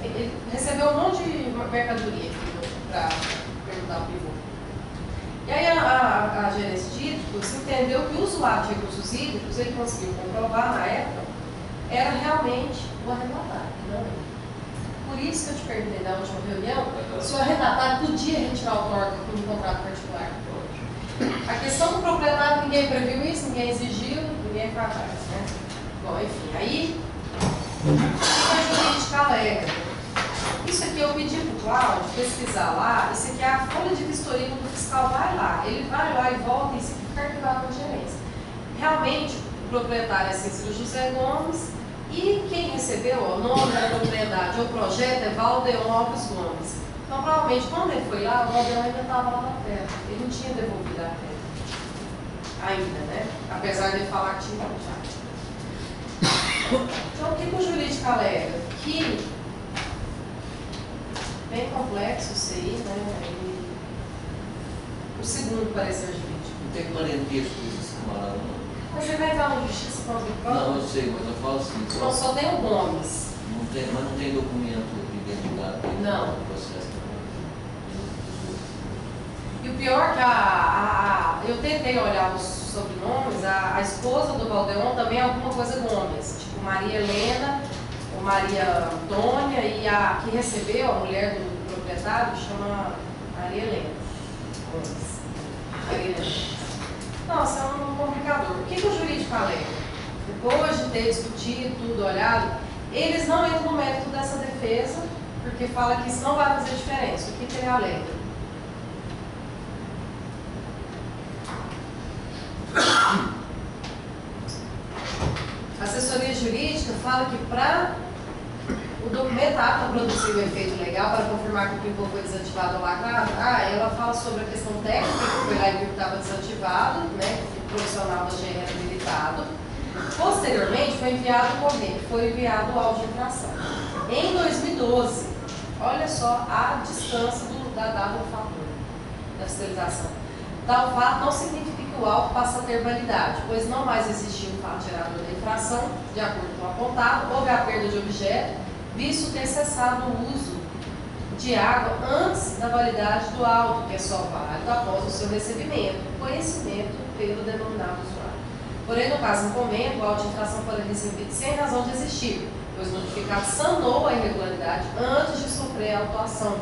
ele recebeu um monte de mercadoria aqui para perguntar o pivô. E aí a gerência de hídricos entendeu que o usuário de recursos hídricos, ele conseguiu comprovar na época, era realmente o arrendatário, não ele. Por isso que eu te perguntei na última reunião se o arrendatário podia retirar o torque do contrato particular. A questão do proprietário, ninguém previu isso, ninguém exigiu, ninguém foi atrás, né? Bom, enfim, aí a jurídica alega. Isso aqui eu pedi para o Cláudio pesquisar lá, isso aqui é a folha de vistoria do fiscal, vai lá, ele vai lá e volta e isso aqui fica arquivado na gerência. Realmente, o proprietário é Cícero José Gomes e quem recebeu o nome da propriedade ou projeto é Valdeon Alves Gomes. Então, provavelmente, quando ele foi lá, o Valdeon ainda estava lá na terra. Ele não tinha devolvido a terra. Ainda, né? Apesar de ele falar que tinha já. Então, o que o jurídico alega? Que, bem complexo isso aí, né? O segundo parecer jurídico. Não tem parentesco desses camaradas, não. Mas você vai entrar na justiça com alguém? Não, eu sei, mas eu falo assim. Não, só tem o Gomes. Não tem, mas não tem documento de identidade dele. Não. No processo. E o pior que eu tentei olhar os sobrenomes, a esposa do Valdeon também é alguma coisa Gomes, tipo Maria Helena, ou Maria Antônia, e a que recebeu, a mulher do proprietário, chama Maria Helena Gomes. Maria Helena. Nossa, é um complicador. O que o jurídico alega? Depois de ter discutido tudo, olhado, eles não entram no mérito dessa defesa, porque fala que isso não vai fazer diferença. O que ele alega? A assessoria jurídica fala que para o documento apto a produzir o efeito legal para confirmar que o pivô foi desativado ou lacrado, ela fala sobre a questão técnica, que foi lá e viu que estava desativado, né, que o profissional da GE era habilitado. Posteriormente foi enviado o correio, foi enviado o auto de infração. Em 2012, olha só a distância da data do fator, da fiscalização. Tal fato não significa que o auto passa a ter validade, pois não mais existiu o fato gerador da infração, de acordo com o apontado, houve a perda de objeto, visto ter cessado o uso de água antes da validade do auto, que é só válido após o seu recebimento, conhecimento pelo denominado usuário. Porém, no caso em comento, o auto de infração foi recebido sem razão de existir, pois o notificado sanou a irregularidade antes de sofrer a autuação,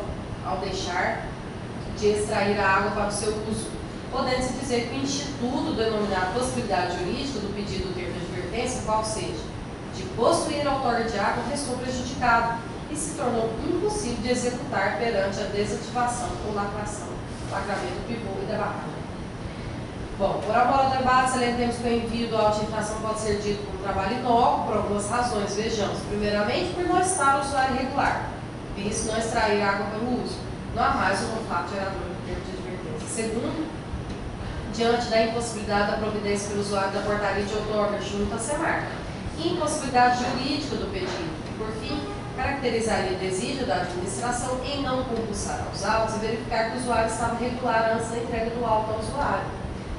ao deixar de extrair a água para o seu uso. Podendo-se dizer que o instituto denominado possibilidade jurídica do pedido do termo de advertência, qual seja, de possuir outorga de água, restou prejudicado e se tornou impossível de executar perante a desativação ou lacramento do pivô e da barragem. Bom, por amor ao debate, salientemos que o envio do auto de infração pode ser dito como trabalho inócuo por algumas razões. Vejamos, primeiramente, por não estar o usuário irregular, visto não extrair água para o uso. Não há mais um fato gerador do termo de advertência. Segundo, diante da impossibilidade da providência pelo usuário da portaria de outorga junto à SEMAR. Impossibilidade jurídica do pedido. E, por fim, caracterizaria o desígnio da administração em não compulsar aos autos e verificar que o usuário estava regular antes da entrega do auto ao usuário,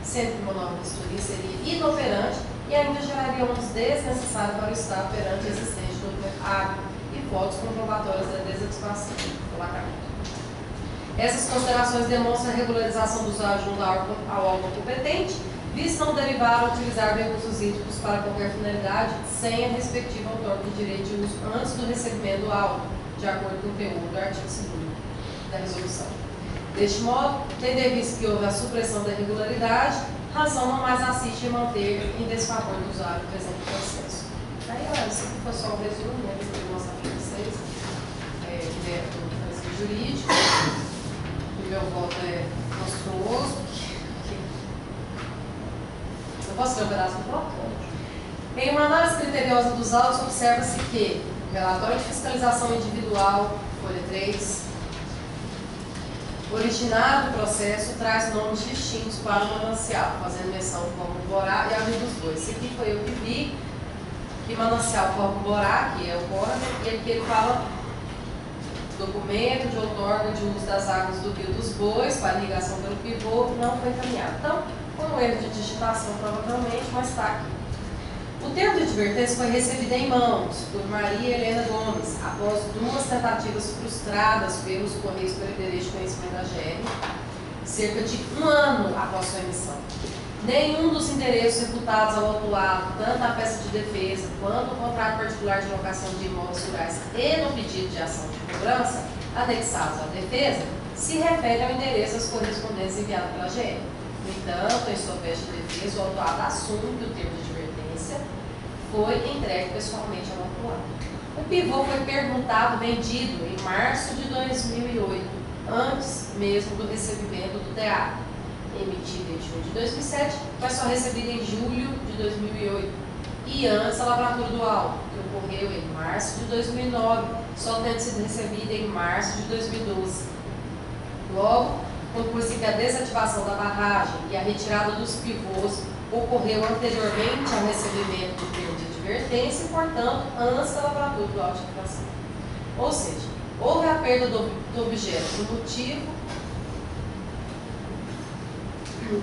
sendo que uma nova vistoria seria inoperante e ainda geraria um desnecessário para o Estado perante a existência do documento hábil e fotos comprobatórias da desativação do lacramento. Essas considerações demonstram a regularização do usuário junto ao órgão competente visto não derivar ou utilizar recursos hídricos para qualquer finalidade, sem a respectiva outorga de direito de uso antes do recebimento do auto, de acordo com o teor do artigo 2º da resolução. Deste modo, tendo visto que houve a supressão da irregularidade, razão não mais assiste em manter em desfavor do usuário o presente processo. Aí, olha, isso aqui foi só um resumo, né, que eu vou mostrar para vocês, que é do princípio jurídico. O meu voto é monstruoso. Eu posso ler um pedaço do voto? Em uma análise criteriosa dos autos, observa-se que o relatório de fiscalização individual, folha 3, originado do processo, traz nomes distintos para o manancial, fazendo menção como Borá e Amigos 2. Esse aqui foi eu que vi, que manancial como Borá, que é o Borá, e aqui ele fala documento de outorga de uso das águas do Rio dos Bois para irrigação pelo pivô, não foi encaminhado. Então, foi um erro de digitação provavelmente, mas está aqui. O termo de advertência foi recebido em mãos por Maria Helena Gomes, após 2 tentativas frustradas pelos Correios pelo interesse de conhecimento da GR, cerca de 1 ano após sua emissão. Nenhum dos interesses imputados ao autuado, tanto a peça de defesa quanto o contrato particular de locação de imóveis rurais e no pedido de ação de cobrança, anexados à defesa, se refere ao endereço das correspondências enviadas pela GR. No entanto, em sua peça de defesa, o autuado assume que o termo de advertência foi entregue pessoalmente ao autuado. O pivô foi perguntado, vendido em março de 2008, antes mesmo do recebimento do DA, emitido em junho de 2007, mas só recebido em julho de 2008. E antes a lavratura do auto, que ocorreu em março de 2009, só tendo sido recebida em março de 2012. Logo, conclui-se que a desativação da barragem e a retirada dos pivôs ocorreu anteriormente ao recebimento do termo de advertência e, portanto, antes da lavratura do auto de infração. Ou seja, houve a perda do objeto do motivo,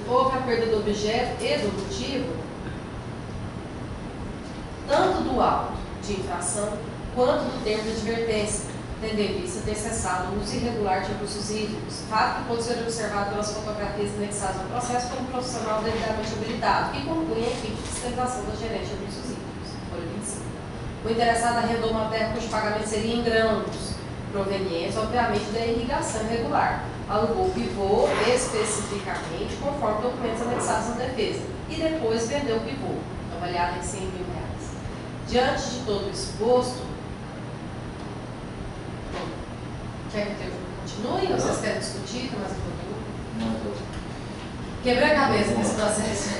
houve a perda do objeto e do motivo, tanto do auto de infração quanto do termo de advertência, tendo em vista ter cessado o uso irregular de recursos hídricos, fato que pode ser observado pelas fotografias anexadas ao processo como profissional devidamente habilitado, que conclui a equipe de fiscalização da gerente de recursos hídricos. Folha 25. O interessado arrendou uma terra cujo pagamento seria em grãos, provenientes, obviamente, da irrigação irregular. Alugou o pivô especificamente conforme documentos anexados na defesa e depois vendeu o pivô, avaliado em R$100 mil. Diante de todo o exposto, quer que eu continue ou vocês querem discutir? Mais um pouquinho? Não, Quebrei a cabeça nesse processo.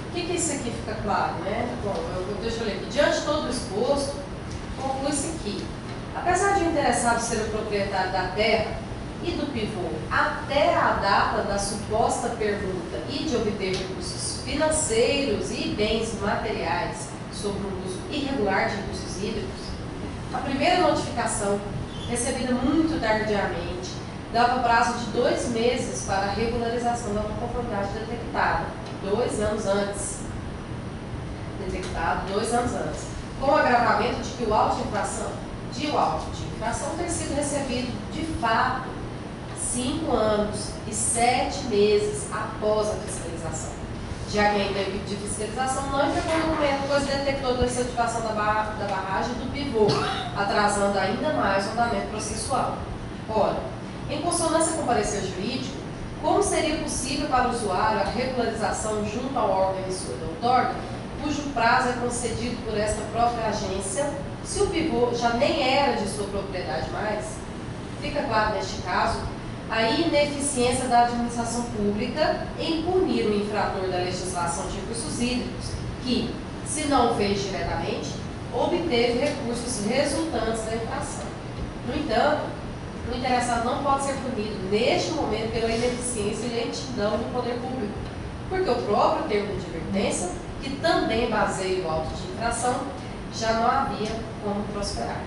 O que isso aqui fica claro, né? Bom, deixa eu ler aqui. Diante de todo o exposto, conclui-se que, apesar de o interessado ser o proprietário da terra e do pivô até a data da suposta permuta e de obter recursos financeiros e bens materiais sobre o uso irregular de recursos hídricos, a primeira notificação, recebida muito tardiamente, dava prazo de 2 meses para a regularização da não conformidade detectada, 2 anos antes. Detectado 2 anos antes. Com o agravamento de que o auto de infração ter sido recebido de fato 5 anos e 7 meses após a fiscalização. Já que ainda a equipe de fiscalização não entregou o documento, pois detectou a desativação da barragem do pivô, atrasando ainda mais o andamento processual. Ora, em consonância com o parecer jurídico, como seria possível para o usuário a regularização junto ao órgão emissor da outorga, cujo prazo é concedido por esta própria agência, se o pivô já nem era de sua propriedade mais? Fica claro neste caso a ineficiência da administração pública em punir o infrator da legislação de recursos hídricos, que, se não o fez diretamente, obteve recursos resultantes da infração. No entanto, o interessado não pode ser punido neste momento pela ineficiência e lentidão do poder público, porque o próprio termo de advertência, que também baseia o auto de infração, já não havia como prosperar.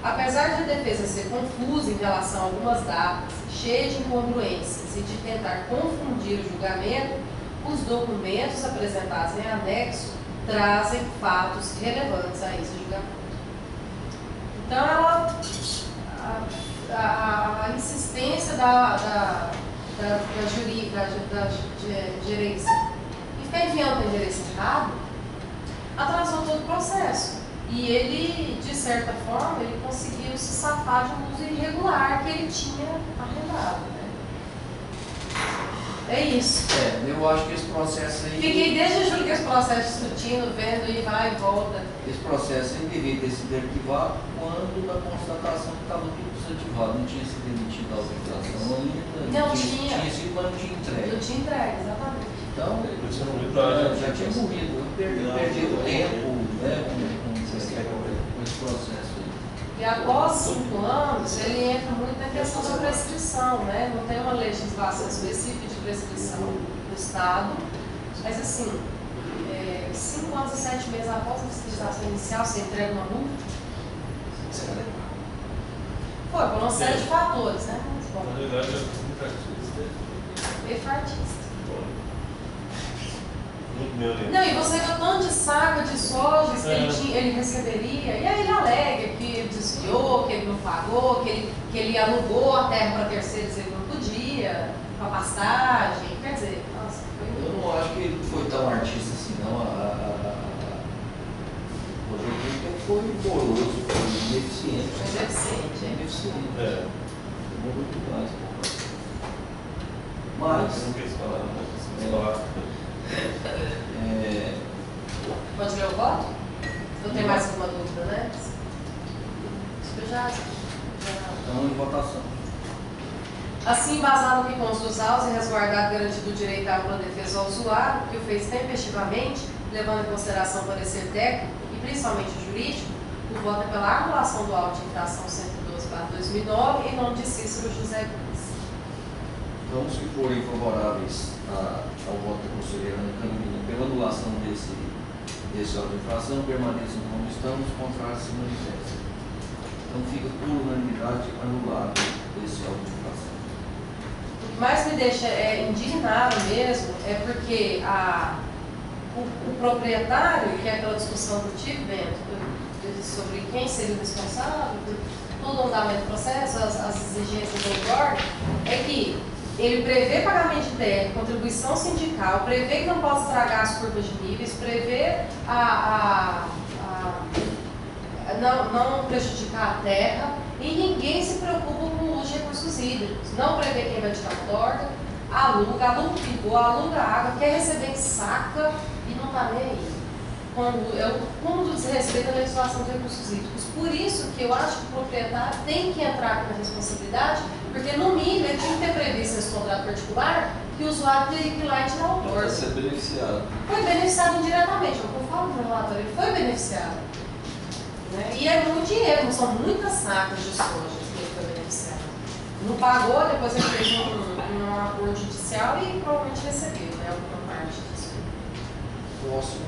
Apesar de a defesa ser confusa em relação a algumas datas, cheia de incongruências e de tentar confundir o julgamento, os documentos apresentados em anexo trazem fatos relevantes a esse julgamento. Então, a insistência da gerência e ficar enviando para a gerência errado, atrasou todo o processo. E ele, de certa forma, ele conseguiu se safar de um uso irregular que ele tinha arrendado, né? É isso. Eu acho que esse processo aí... Fiquei desde julho que esse processo discutindo, vendo e vai e volta. Esse processo aí deveria ter sido arquivado quando da constatação que estava tudo desativado. Não tinha sido emitido a autorização ainda. Não tinha. Tinha sido, mas não tinha entregue. Não tinha entregue, exatamente. Então, já tinha morrido. Eu perdi o tempo, né, com esse processo aí. E após 5 anos, ele entra muito na questão da prescrição, né? Não tem uma legislação específica de prescrição do Estado, mas assim, 5 anos e 7 meses após a fiscalização inicial, você entrega uma multa? Foi, por uma série de fatores, né? Na verdade, é muito artista. Efartista. Muito meu, né? Não, e você viu tanto de saco de sojas que ele receberia, e aí ele alega que ele desviou, que ele não pagou, que ele alugou a terra para terceiros e ele não podia, para pastagem, quer dizer, nossa, foi... Eu não acho que ele foi tão artista assim, não. O Rodrigo foi moroso, foi ineficiente. Foi deficiente. Ineficiente. Demorou muito mais. Mas... Eu não quis falar, não quis falar. Pode ler o voto? Não tem mais alguma dúvida, né? Já. Então, em votação. Assim, embasado no que consta dos autos e resguardado garantido o direito à ampla defesa ao usuário, que o fez tempestivamente, levando em consideração o parecer técnico e principalmente o jurídico, o voto é pela anulação do auto de infração 112/2009 em nome de Cícero José Gomes. Então, se forem favoráveis ao voto da conselheira Ana Carolina pela anulação desse auto de infração, permaneçam como estão, os contrários se manifestam. Então, fica por unanimidade anulado esse auto de infração. O que mais me deixa indignado mesmo é porque o proprietário, que é aquela discussão que eu tive dentro sobre quem seria o responsável por todo o andamento do processo, as exigências do outorga, é que ele prevê pagamento de terra, contribuição sindical, prevê que não possa estragar as curvas de níveis, prevê não prejudicar a terra, e ninguém se preocupa com o uso de recursos hídricos. Não prevê quem vai tirar a torta, aluga o pivô, aluga a água, quer receber que saca e não está nem aí. Quando desrespeita a legislação de recursos hídricos. Por isso que eu acho que o proprietário tem que entrar com a responsabilidade, porque no mínimo ele tem que ter previsto nesse contrato particular que o usuário teria que ir lá e tirar o torto. Vai ser beneficiado. Foi beneficiado indiretamente, é o que eu falo no relatório, ele foi beneficiado. Né? E é muito dinheiro, são muitas sacas de soja que ele foi beneficiado. Não pagou, depois ele fez um acordo judicial e provavelmente recebeu, né, alguma parte disso. Próximo.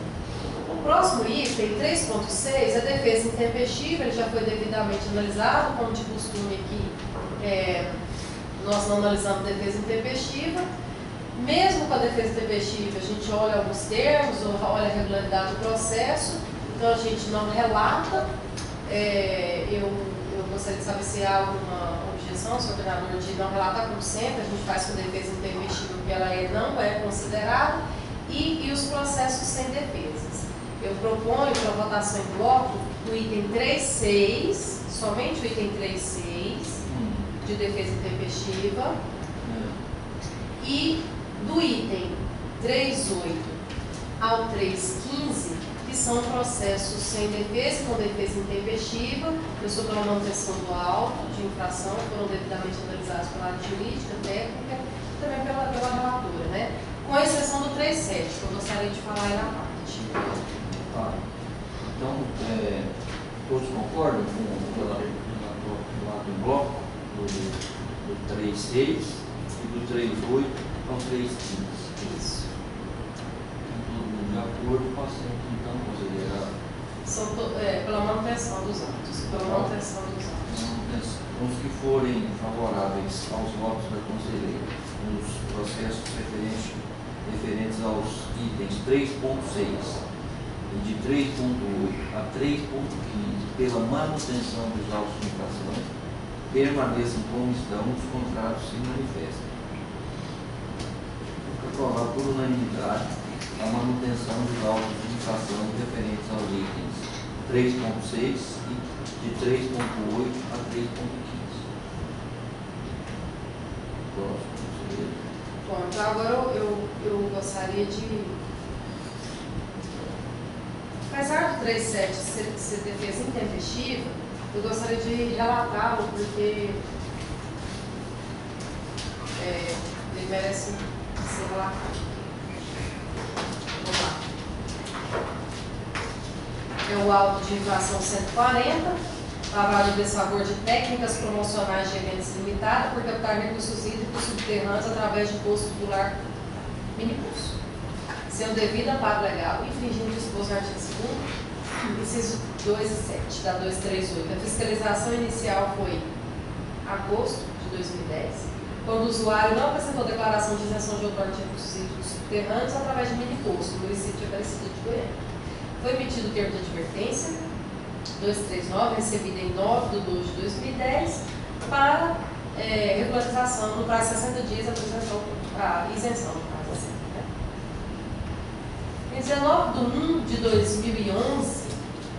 O próximo item, 3.6, é defesa intempestiva, ele já foi devidamente analisado, como de costume aqui, nós não analisamos defesa intempestiva. Mesmo com a defesa intempestiva, a gente olha alguns termos, olha a regularidade do processo, então a gente não relata. Eu gostaria de saber se há alguma objeção, senhor coordenador, de não relatar, como sempre, a gente faz com defesa intempestiva, porque ela não é considerada, e os processos sem defesas. Eu proponho para votação em bloco o item 3.6, somente o item 3.6, de defesa intempestiva, e do item 3.8 ao 3.15, que são processos sem defesa e com defesa intempestiva. Eu sou pela manutenção do auto de infração, foram devidamente analisados pela área jurídica, técnica, e também pela relatora, né? Com exceção do 3.7, que eu gostaria de falar aí na parte. Então, todos concordam com o relator do bloco, do 3.6 e do 3.8 ao 3.15. Isso. Todo mundo de acordo, passando então, considerar. Pela manutenção dos autos. Pela manutenção dos autos. Os que forem favoráveis aos votos da conselheira nos processos referentes aos itens 3.6 e de 3.8 a 3.15 pela manutenção dos autos de infração, permaneçam como estão, os contrários se manifestam. aprovar por unanimidade a manutenção dos autos de infração referentes aos itens 3.6 e de 3.8 a 3.15. Próximo, conselheiro. Bom, então agora eu gostaria de... Apesar do 3.7 ser defesa intempestiva, eu gostaria de relatá-lo porque ele merece ser relatado. Vamos lá. É o auto de infração 140, lavado de desfavor de técnicas promocionais de eventos limitada por captar recursos hídricos subterrâneos através de poço tubular minipulso, sendo devido a amparo legal, infringindo o disposto no artigo 2º, inciso 2 e 7 da 238. A fiscalização inicial foi em agosto de 2010, quando o usuário não apresentou declaração de isenção de outorga de recursos hídricos subterrâneos através de minipulso no município de Aparecida de Goiânia. Foi emitido o termo de advertência 239, recebida em 9 de 2 de 2010, para regularização no prazo de 60 dias, a isenção no prazo de 60. Né? Em 19 de 1 de 2011,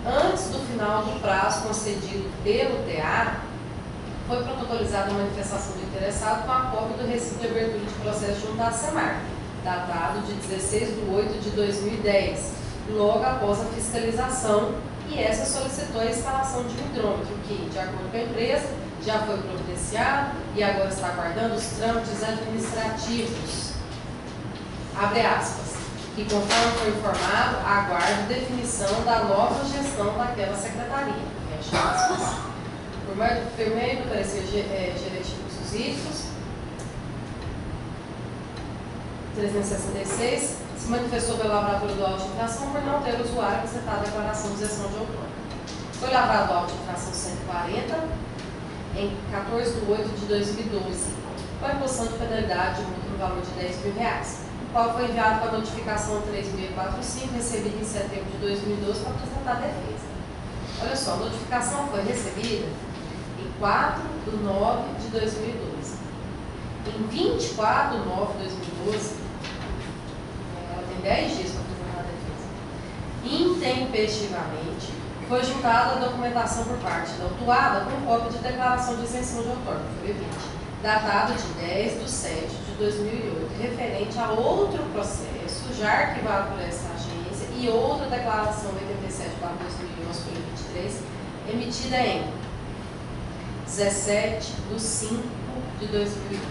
antes do final do prazo concedido pelo TA, foi protocolizada a manifestação do interessado com a cópia do recibo de abertura de processo junto à SEMAR, datado de 16 de 8 de 2010, logo após a fiscalização, e essa solicitou a instalação de um hidrômetro que, de acordo com a empresa, já foi providenciado e agora está aguardando os trâmites administrativos. Abre aspas. Que, conforme foi informado, aguardo definição da nova gestão daquela secretaria. Fecha aspas. Por meio do parecer gerente de recursos hídricos, 366, se manifestou pelo laboratório do auto de infração por não ter o usuário apresentado a declaração de isenção de outorga. Foi lavrado o auto de infração 140 em 14 de 8 de 2012, com a imposição de penalidade de multa no valor de R$10.000, o qual foi enviado com a notificação 3645, recebida em setembro de 2012 para apresentar a defesa. Olha só, a notificação foi recebida em 4 de 9 de 2012. Em 24 de 9 de 2012, ela tem 10 dias para apresentar a defesa. Intempestivamente, foi juntada a documentação por parte da autuada com cópia de declaração de isenção de outorga, folha 20, datado de 10 de 7 de 2008, referente a outro processo, já arquivado por essa agência, e outra declaração 87/2011, folha 23, emitida em 17 de 5 de 2011.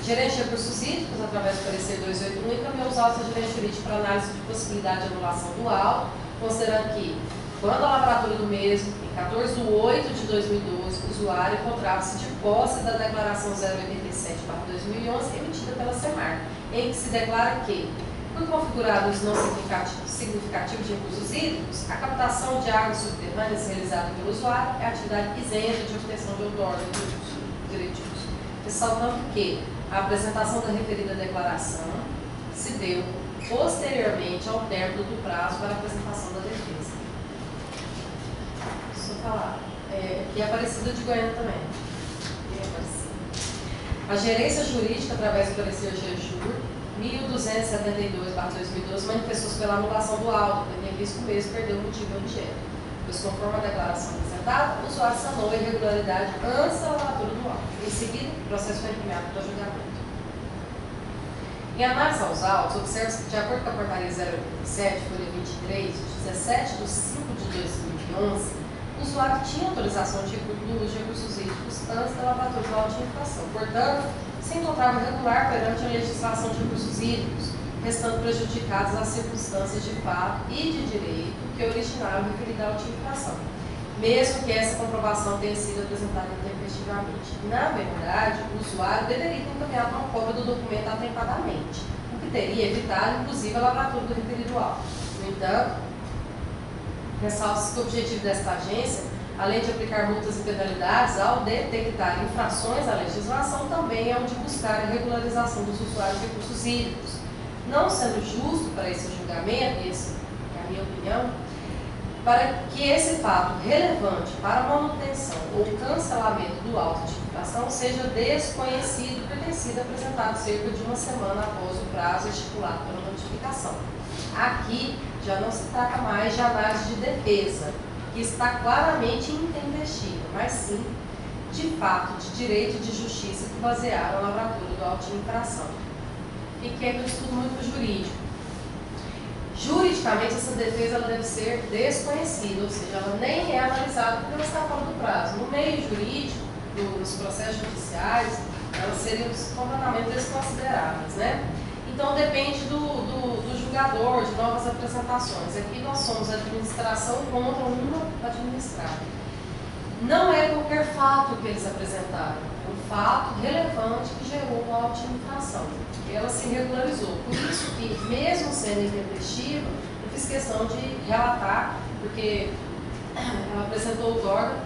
Gerente de recursos hídricos, através do parecer 281, encaminhou os autos ao gerente jurídico para análise de possibilidade de anulação do auto, considerando que, quando a lavratura do mesmo, em 14 de 8 de 2012, o usuário encontrava-se de posse da declaração 087/2011, emitida pela SEMAR, em que se declara que, por configurados não significativos de recursos hídricos, a captação de águas subterrâneas realizada pelo usuário é atividade isenta de obtenção de outorga do direito de uso, ressaltando que a apresentação da referida declaração se deu posteriormente ao término do prazo para a apresentação da defesa. Deixa eu falar. Que é Aparecida de Goiânia também. A gerência jurídica, através do parecer GEJUR 1272/2012, manifestou-se pela anulação do auto, tendo em vista que o mesmo perdeu o motivo e objeto, pois, conforme a declaração apresentada, o usuário sanou a irregularidade antes da lavratura do auto. Em seguida, o processo foi encaminhado para o julgamento. Em análise aos autos, observa-se que, de acordo com a portaria 087, folha 23, de 17 de 5 de 2011, o usuário tinha autorização de uso de recursos hídricos antes da lavratura do auto de infração. Portanto, se encontrava irregular perante a legislação de recursos hídricos, restando prejudicadas as circunstâncias de fato e de direito que originaram o referido auto de infração, mesmo que essa comprovação tenha sido apresentada intempestivamente. Na verdade, o usuário deveria ter encaminhado uma cópia do documento atempadamente, o que teria evitado, inclusive, a lavratura do referido auto. No entanto, ressalta-se que o objetivo desta agência, além de aplicar multas e penalidades, ao detectar infrações à legislação, também é o de buscar a regularização dos usuários de recursos hídricos. Não sendo justo para esse julgamento, e essa é a minha opinião, para que esse fato relevante para a manutenção ou cancelamento do auto de infração seja desconhecido por ter sido apresentado cerca de uma semana após o prazo estipulado para a notificação. Aqui já não se trata mais de análise de defesa, que está claramente intempestiva, mas sim de fato de direito e de justiça que basearam a lavratura do auto de infração. E que é um estudo muito jurídico. Juridicamente, essa defesa ela deve ser desconhecida, ou seja, ela nem é analisada porque ela está fora do prazo. No meio jurídico, nos processos judiciais, elas seriam completamente desconsideradas, né? Então, depende do julgador, de novas apresentações. Aqui nós somos a administração contra uma administrada. Não é qualquer fato que eles apresentaram, é um fato relevante que gerou uma auto de infração. Ela se regularizou. Por isso que, mesmo sendo intempestiva, eu fiz questão de relatar, porque ela apresentou o órgão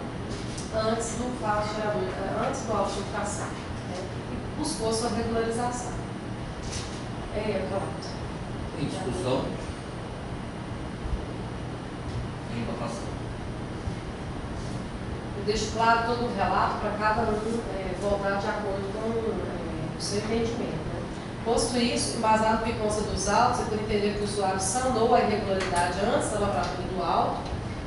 antes do fato gerador, antes do auto de infração, né? E buscou sua regularização. Pronto. Em discussão? Em votação. Eu deixo claro todo o relato para cada um voltar de acordo com o seu entendimento, né? Posto isso, embasado no que consta dos autos, e por entender que o usuário sanou a irregularidade antes da lavratura do auto,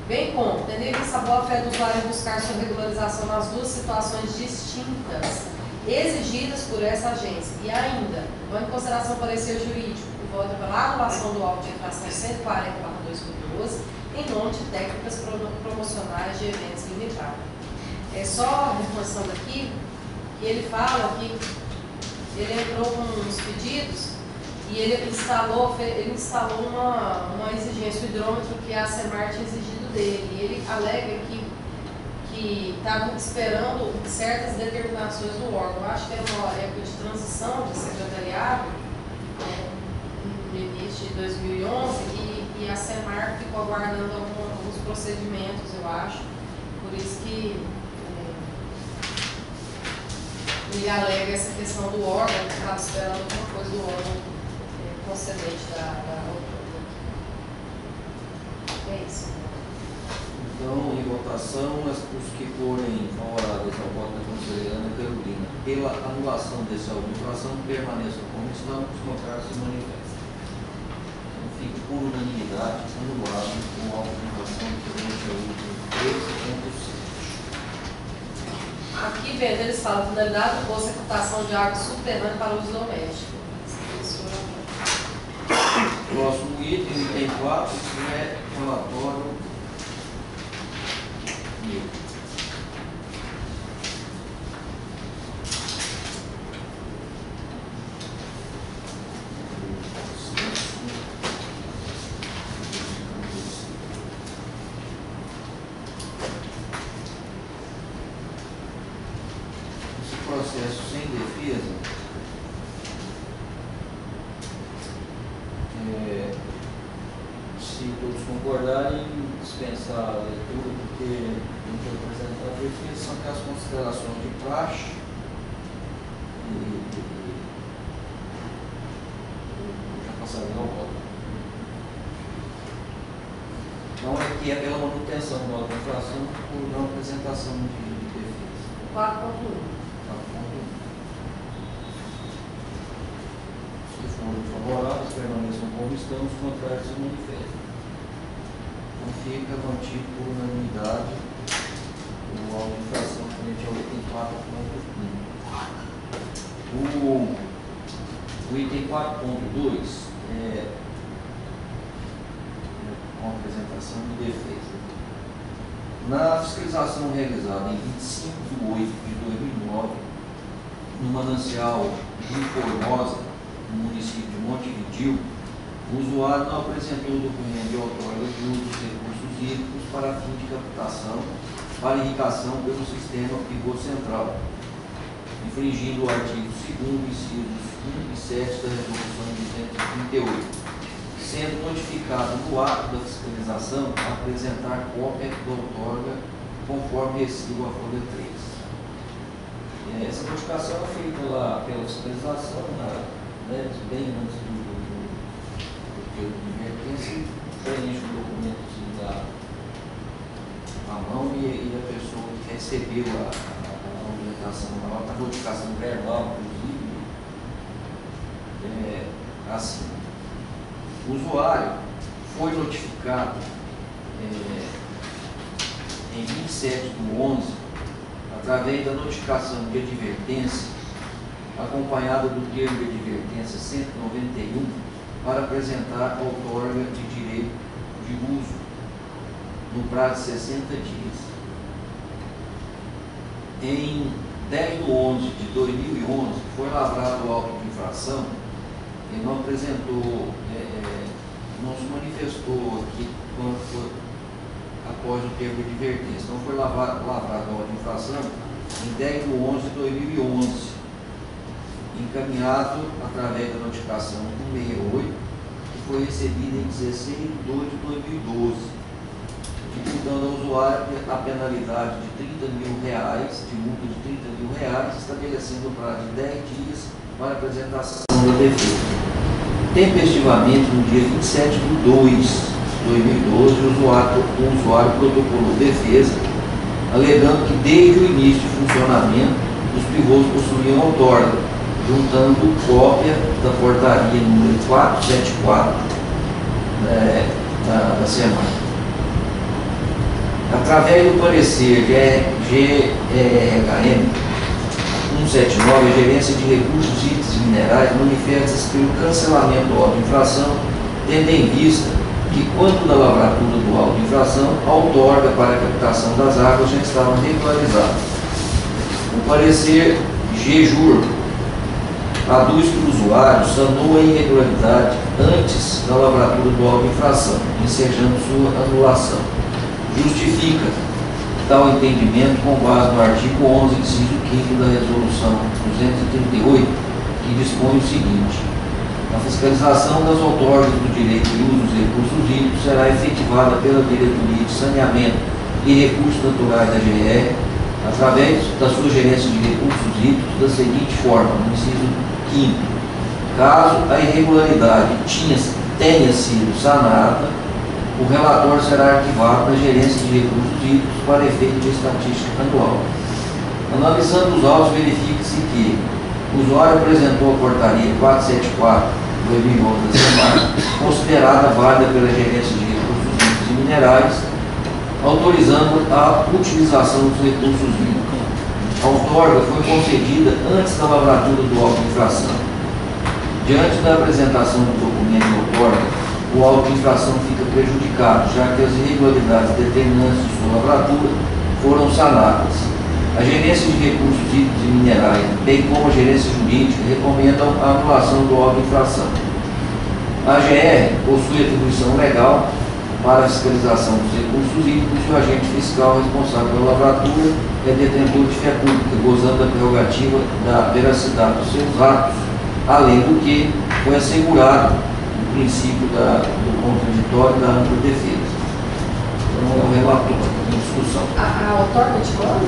bem como tendo vista a boa-fé do usuário em buscar sua regularização nas duas situações distintas exigidas por essa agência, e ainda, levando em consideração o parecer jurídico, que volta pela anulação do auto de infração 140/2012, em nome de técnicas promocionais de eventos limitados. É só reforçando aqui que ele fala que ele entrou com uns pedidos e ele instalou uma exigência, o hidrômetro que a SEMAR tinha exigido dele. E ele alega que estava esperando certas determinações do órgão. Eu acho que era uma época de transição de secretariado, no início de 2011, e a SEMAR ficou aguardando alguns procedimentos, eu acho. Por isso que ele alega essa questão do órgão, que estava esperando alguma coisa do órgão concedente da autoridade. É isso. Então, em votação, os que forem favoráveis ao voto da conselheira Ana Carolina pela anulação desse auto de infração permaneçam como estão, os contrários se manifestam. Então, fica por unanimidade anulado o auto de infração referente ao item 13.7. Aqui, vendo, eles falam finalidade do posto de captação de água subterrânea para uso doméstico. Próximo item 4, que é relatório. Esse processo sem defesa se todos concordarem, dispensar a leitura, porque não foi apresentado a defesa, são aquelas considerações de praxe e já passaram ao voto. Então, aqui é pela manutenção do auto de infração por não apresentação de defesa. 4.1. Se forem favoráveis, permaneçam como estão, os contrários se manifestam. Então fica mantido por unanimidade o auto de infração frente ao item 4.1. O item 4.2 é com apresentação de defesa. Na fiscalização realizada em 25 de 8 de 2009, no manancial Rio Formosa, no município de Montevidéu, o usuário não apresentou o documento de outorga de uso dos recursos hídricos para fim de captação para irrigação pelo sistema pivô central, infringindo o artigo 2º, incisos 1 e 7 da Resolução 238, sendo notificado no ato da fiscalização a apresentar cópia da outorga conforme recibo a folha 3. Essa notificação é feita lá pela fiscalização, bem antes do período de advertência, preenche o documento à mão e a pessoa que recebeu a orientação, a notificação verbal, inclusive, assim, o usuário foi notificado em 27/11, através da notificação de advertência, acompanhada do termo de advertência 191, para apresentar a outorga de direito de uso no prazo de 60 dias. Em 10/11/2011, foi lavrado o auto de infração e não apresentou, não se manifestou aqui quando foi após o termo de advertência. Então foi lavrado o auto de infração em 10/11/2011, encaminhado através da notificação 168, que foi recebida em 16/2/2012, imputando ao usuário a penalidade de R$30 mil, de multa de R$30 mil, estabelecendo o prazo de 10 dias para apresentação da defesa. Tempestivamente, no dia 27/2/2012, o usuário protocolou defesa, alegando que desde o início de funcionamento, os pivôs possuíam outorga, juntando cópia da portaria número 474 da semana. Através do parecer GRHM 179, a Gerência de Recursos Hídricos e Minerais manifesta-se pelo cancelamento do auto de infração, tendo em vista que, quando da lavratura do auto de infração, a outorga para a captação das águas já estava regularizada. O parecer GJUR aduz que o usuário sanou a irregularidade antes da lavratura do auto de infração, ensejando sua anulação. Justifica tal entendimento com base no artigo 11, inciso 5º da Resolução 238, que dispõe o seguinte: a fiscalização das outorgas do direito de uso dos recursos hídricos será efetivada pela Diretoria de Saneamento e Recursos Naturais da GR, através da sua gerência de recursos hídricos, da seguinte forma, no inciso 5º: caso a irregularidade tenha sido sanada, o relatório será arquivado na gerência de recursos hídricos para efeito de estatística anual. Analisando os autos, verifica-se que o usuário apresentou a portaria 474/2011 da semana, considerada válida pela gerência de recursos hídricos e minerais, autorizando a utilização dos recursos hídricos. A outorga foi concedida antes da lavratura do auto de infração. Diante da apresentação do documento de outorga, o auto de infração fica prejudicado, já que as irregularidades determinantes de sua lavratura foram sanadas. A Gerência de Recursos Hídricos e Minerais, bem como a Gerência Jurídica, recomendam a anulação do auto de infração. A AGR possui atribuição legal para a fiscalização dos recursos hídricos e o agente fiscal responsável pela lavratura é detentor de fé pública, gozando da prerrogativa da veracidade dos seus atos, além do que foi assegurado o princípio do contraditório e da ampla defesa. Então, é o relatório em discussão. A outorga de quando?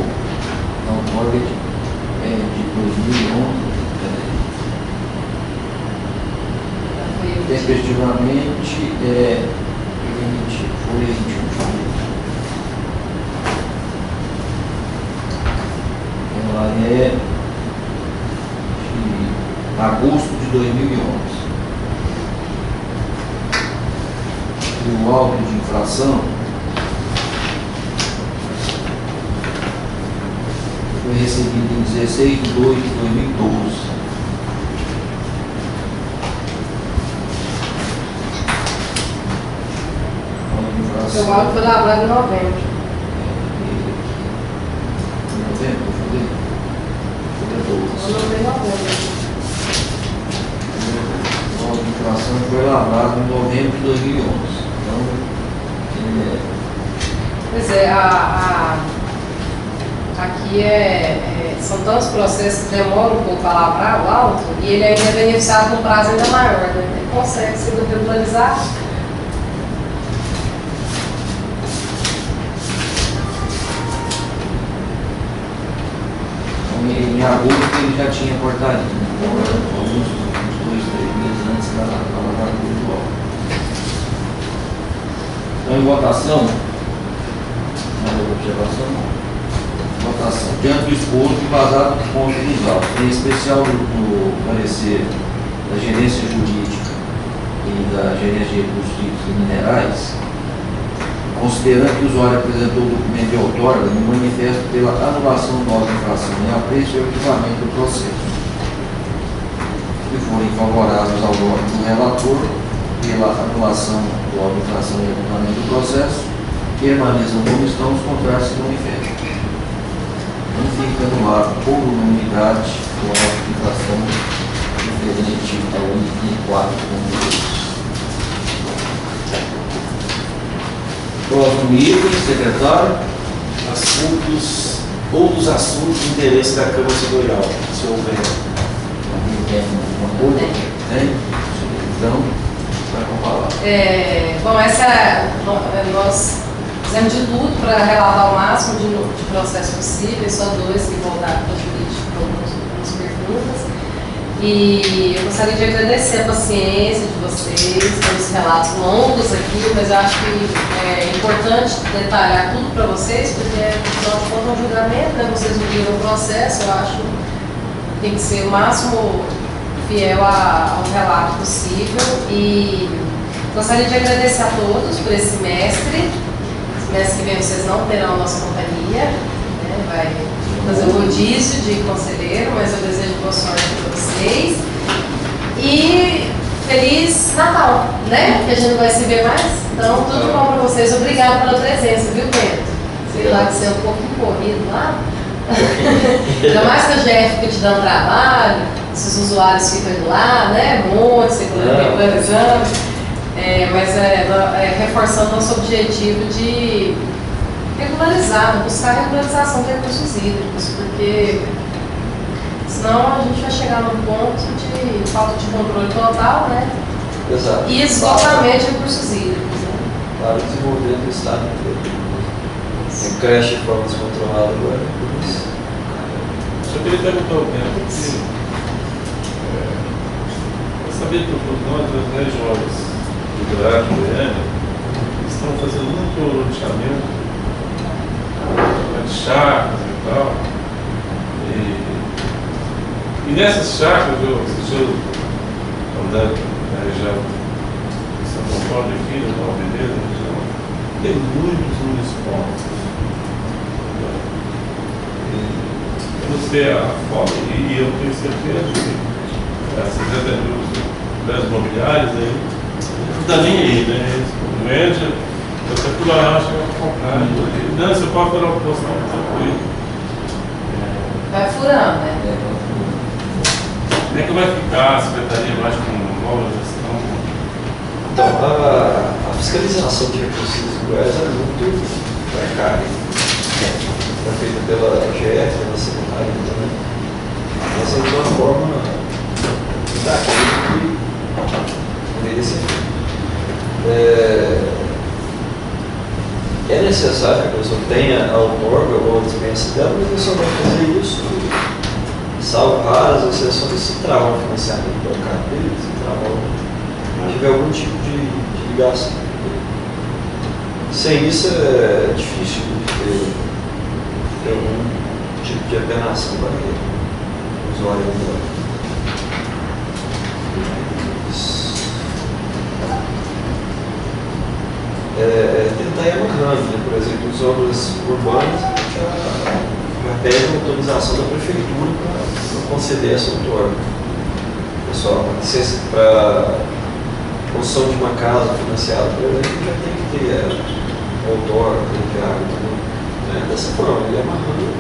A outorga de 2011. Tempestivamente, foi 21 de janeiro. Ela é de agosto de 2011. O auto de infração foi recebido em 16/2/2012. O auto foi lavrado em novembro. Novembro, eu falei? Foi em novembro. O auto de infração foi lavrado em novembro de 2011. Pois é, aqui são tantos processos que demoram um pouco a lavrar o auto e ele ainda é beneficiado com um prazo ainda maior, né? Ele consegue ser regularizado. Em agosto ele já tinha portaria, alguns 2-3 meses antes da lavratura do auto. Então, em votação, outra observação? Votação. Diante do exposto e vazado do ponto inicial, em especial no parecer da gerência jurídica e da gerência de recursos hídricos e minerais, considerando que o usuário apresentou o documento de outorga no manifesto pela anulação da nova infração em apreço e arquivamento do processo, que forem favoráveis ao voto do relator pela anulação do auto de infração e arquivamento do processo, permaneçam como estão, os contrários se manifestam. Não fica anulado por unanimidade o auto de infração referente ao item 4.2. Próximo item, secretário. Assuntos, outros assuntos de interesse da Câmara Setorial, se houver. Alguém tem alguma coisa? Tem? Então, vai falar. Nós fizemos de tudo para relatar o máximo de processos possíveis, só 2 que voltaram para o jurídico com algumas perguntas. E eu gostaria de agradecer a paciência de vocês, pelos relatos longos aqui, mas eu acho que é importante detalhar tudo para vocês, porque afinal de contas é um julgamento, né? Vocês viram o processo, eu acho que tem que ser o máximo fiel ao relato possível. E gostaria de agradecer a todos por esse semestre. Semestre que vem vocês não terão a nossa companhia, né? Vai fazer um rodízio de conselheiro, mas eu desejo boa sorte para vocês. E Feliz Natal, né? Que a gente não vai se ver mais. Então, tudo bom para vocês. Obrigado pela presença, viu, Pedro? Sei lá que você é um pouco corrido lá. Ainda mais que a GF fica te dando trabalho, esses usuários ficam indo lá, né? Monte, você planejando. Mas reforçando nosso objetivo de regularizar, buscar a regularização de recursos hídricos, porque senão a gente vai chegar num ponto de falta de controle total, né? Exato. E esgotamento de recursos hídricos, né? Para o desenvolvimento do Estado inteiro. Tem creche de forma descontrolada agora. Só queria perguntar o tempo que eu sabia que nós, as regiões do Dourado e Goiânia, estão fazendo muito loteamento de chácaras e tal. E nessas chácaras, eu andando na região de São Paulo aqui, na Nova Veneza, na região, tem muitos pontos. Eu não sei a forma, e eu tenho certeza que essas empresas imobiliárias aí não está nem aí, né? Vende, você por lá acha que vai comprar. Não, você pode fazer uma promoção tranquilo. Vai furando, né? Como é que vai ficar a secretaria mais com nova gestão? Então, a fiscalização de recursos hídricos é muito precária. É feita pela GF, pela secretaria também. Essa é uma forma daquilo que poderia ser feito. É necessário que a pessoa tenha a outorga ou a dispensa dela, mas a pessoa vai fazer isso, salvo raras exceções, se travar o financiamento do carro dele, se travar, tiver algum tipo de ligação. Sem isso é difícil de ter algum tipo de apenação para o usuário do tentar ir amarrando, né? Por exemplo, as obras urbanas já pedem autorização da prefeitura para conceder essa outorga. Pessoal, licença para construção de uma casa financiada, por exemplo, já tem que ter outorga, crediário, né? Dessa forma, ele amarrando.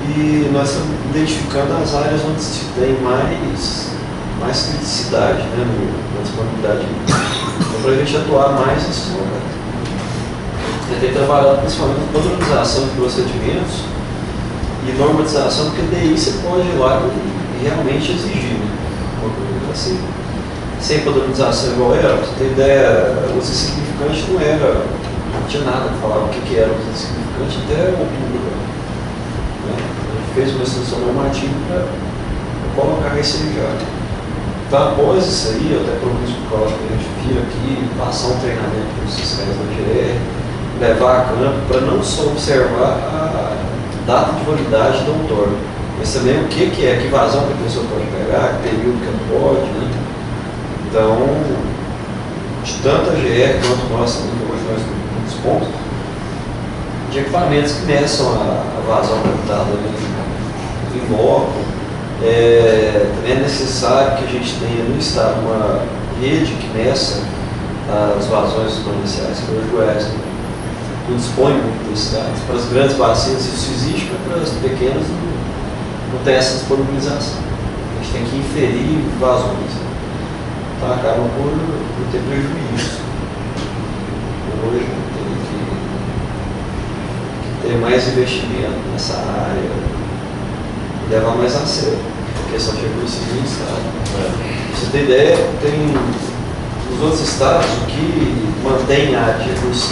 E nós estamos identificando as áreas onde se tem mais criticidade, né, na disponibilidade. Então, para a gente atuar mais nesses lugares. Tentei trabalhar principalmente na padronização de procedimentos e normatização, porque daí você pode ir lá e realmente exigir, né? Assim, sem padronização igual era, pra você ter ideia, o uso insignificante não tinha nada para falar o que era o uso insignificante até outubro. Né? A gente fez uma instrução normativa para colocar isso aí já. Então, após isso aí, eu até propus para o Cláudio que a gente vir aqui, passar um treinamento para os fiscais da GR, levar a campo para não só observar a data de validade do outorga, mas também o que é, que vazão que a pessoa pode pegar, que período que ela pode, né? Então, de tanto a GR quanto nós também, hoje nós temos pontos de equipamentos que meçam a vazão captada em loco. Também é necessário que a gente tenha no estado uma rede que meça as vazões exponenciais, que hoje o Goiás não dispõe muito desses dados. Para as grandes bacias isso existe, mas para as pequenas não tem essa disponibilização. A gente tem que inferir vazões. Então acaba por ter prejuízo. Hoje tem que ter mais investimento nessa área, levar mais a sério a questão de recursos do Estado. Pra você ter ideia, tem nos outros estados o que mantém a área de recursos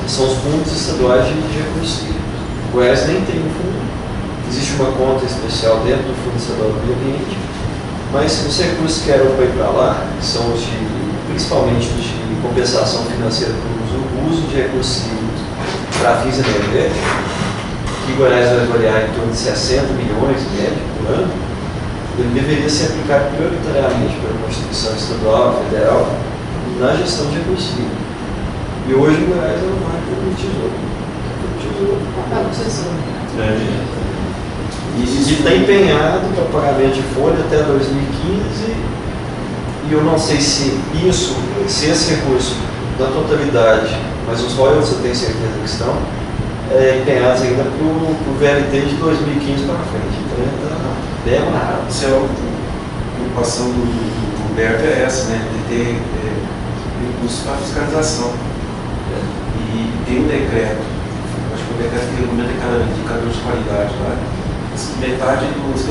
são os fundos estaduais de recursos hídricos. O Goiás nem tem um fundo, existe uma conta especial dentro do Fundo Estadual do Meio Ambiente, mas os recursos que eram para ir para lá, que são os principalmente os de compensação financeira por uso de recursos hídricos para fins energéticos, que o Goiás vai variar em torno de 60 milhões em média por ano, ele deveria ser aplicado prioritariamente pela Constituição Estadual, Federal, na gestão de recursos hídricos. E hoje o Goiás é uma marca do tesouro. E está empenhado para pagamento de folha até 2015, e eu não sei se esse recurso da totalidade, mas os royalties eu tenho certeza que estão empenhados ainda para o VLT de 2015 para frente. Então ele está bem amarrado. A preocupação do Roberto é essa, né? De ter recursos para fiscalização. E tem um decreto, acho que o decreto que recomenda cada indicador de qualidade lá, metade dos 50%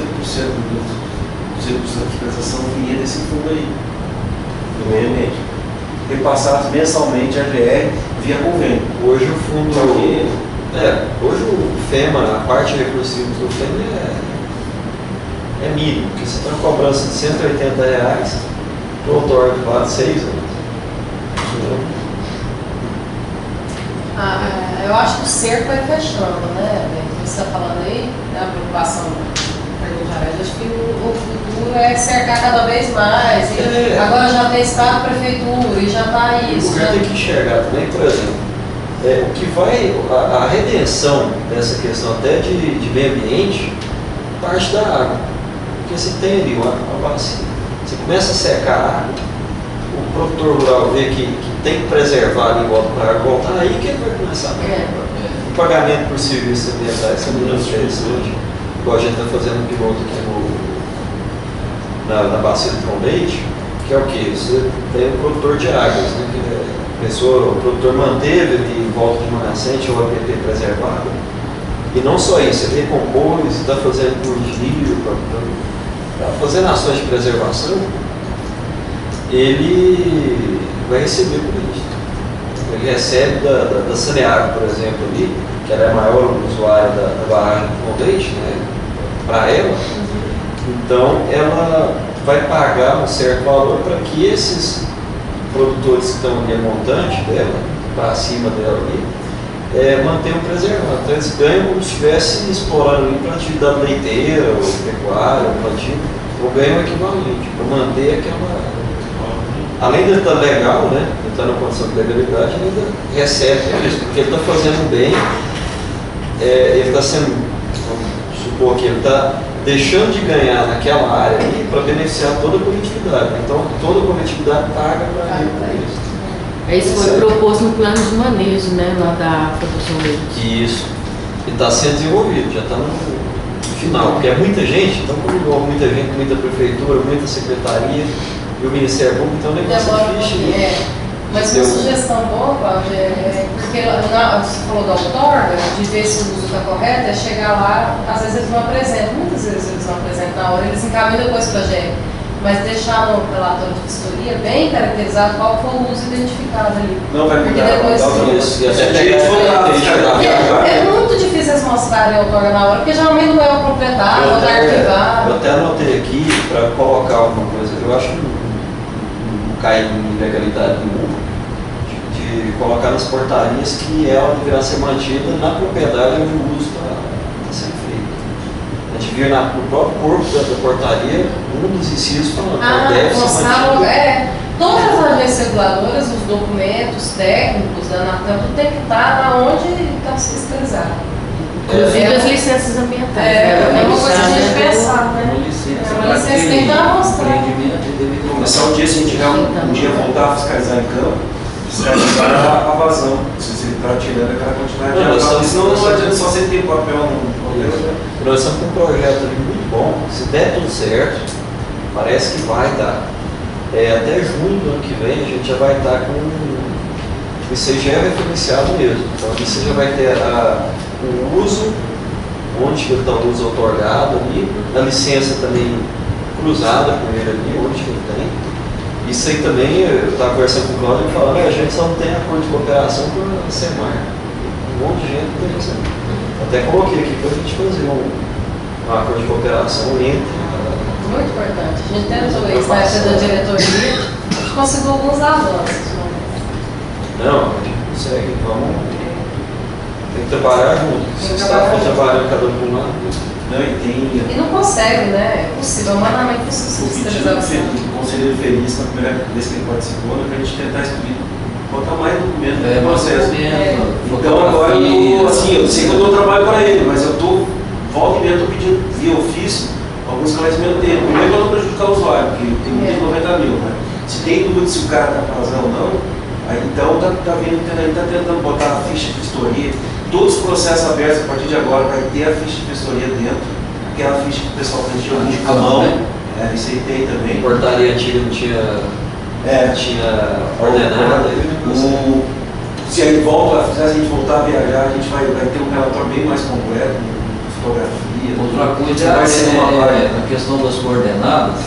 dos recursos da fiscalização vinha desse fundo aí, do meio ambiente. Repassados mensalmente a GR via convênio. Hoje o fundo. Hoje o FEMA, a parte de recursos hídricos do FEMA é mínimo, porque você tem uma cobrança de R$180 para o outorga lá de 6 anos. Eu acho que o cerco vai fechando, né? Você está falando aí, né? A preocupação eu acho que o futuro é cercar cada vez mais. E agora já tem estado, prefeitura, e já está isso. O governo tem que enxergar também, por exemplo, o que vai, a redenção dessa questão até de meio ambiente, parte da água. Porque você tem ali uma bacia, você começa a secar a água, o produtor rural vê que tem que preservar ali em volta para a água voltar, aí que ele vai começar a pagar. O pagamento por serviços ambientais também não é interessante. Igual a gente está fazendo um piloto aqui na bacia do João Leite, que é o quê? Você tem um produtor de águas, né? Que o produtor manteve ali em volta de uma nascente ou APP preservada. E não só isso, ele recompôs, está fazendo plantio, está fazendo ações de preservação, ele vai receber por isso. Ele recebe da Saneago, por exemplo, ali, que ela é a maior usuária da barragem do João Leite, né? Para ela, então ela vai pagar um certo valor para que esses produtores que estão ali a montante dela, para cima dela ali, mantenham preservado. Então eles ganham como se estivesse explorando ali para atividade leiteira, ou pecuária, ou plantio, ou ganham o equivalente, para manter aquela. Além de estar legal, né? Ele está na condição de legalidade, ele ainda recebe isso, porque ele está fazendo bem, ele está sendo. Supor que ele está deixando de ganhar naquela área ali para beneficiar toda a coletividade. Então, toda a coletividade paga para ele por isso. Isso foi proposto no plano de manejo, né, lá da produção leite. Isso. E está sendo desenvolvido, já está no final. Porque é muita gente, então como envolve muita gente, muita prefeitura, muita secretaria e o Ministério Público, então o negócio difícil. Mas uma sugestão boa, Cláudia, porque você falou da outorga, de ver se o uso está correto, é chegar lá, às vezes eles não apresentam, muitas vezes eles não apresentam na hora, eles encaminham depois para a GR, mas deixar no relatório de vistoria bem caracterizado qual foi o uso identificado ali. Não vai mudar, depois é muito difícil eles mostrarem a outorga na hora, porque geralmente não é o proprietário, não está arquivado. Eu até anotei aqui para colocar alguma coisa, eu acho que cair em ilegalidade nenhuma, de colocar nas portarias que ela deverá ser mantida na propriedade onde o uso está sendo feito. A gente vê no próprio corpo da portaria um dos incisos falando que deve ser mantida. Todas as agências reguladoras, os documentos técnicos da Anatel, tudo tem que estar na onde está fiscalizado. Inclusive as licenças ambientais. É uma coisa a gente pensar, né? Uma licença. É uma licença que tem que estar mostrando. Começar o dia, se a gente tiver um dia voltar a fiscalizar em campo, fiscalizar a vazão. Se ele está tirando aquela quantidade de água. Senão não adianta só você ter papel no. Nós estamos com um projeto ali muito bom. Se der tudo certo, parece que vai dar. Até junho do ano que vem a gente já vai estar com o ICGE referenciado mesmo. Então você já vai ter o uso, onde está o uso otorgado ali, a licença também cruzada com ele ali, onde que ele tem. Isso aí também, eu estava conversando com o Cláudio e falando, a gente só não tem acordo de cooperação com a SEMAR. Um monte de gente não tem SEMAR. Até coloquei aqui para a gente fazer um acordo de cooperação entre. Muito importante. A gente tentou isso na época da diretoria, a gente conseguiu alguns avanços. Não, a gente consegue, tem que trabalhar junto. Se está trabalhando cada um por um lado. Não, e não consegue, né? É possível, é humanamente possível. O conselheiro feliz, na primeira vez que ele participou, para a gente tentar explicar, botar mais documento no processo. Então agora, eu sei que eu dou trabalho para ele, mas eu estou, volta e meia, estou pedindo via ofício alguns esclarecimentos dele. Primeiro, para não prejudicar o usuário, porque tem muito de 90 mil, né? Se tem dúvida se o cara está com razão ou não, aí então está tentando botar a ficha de vistoria. Todos os processos abertos a partir de agora vai ter a ficha de vistoria dentro, aquela ficha que o pessoal preencheu com a mão, isso aí tem também. Portaria antiga não tinha ordenado. Se a gente voltar a viajar, a gente vai ter um relatório bem mais completo, com fotografia. Outra coisa a questão das coordenadas,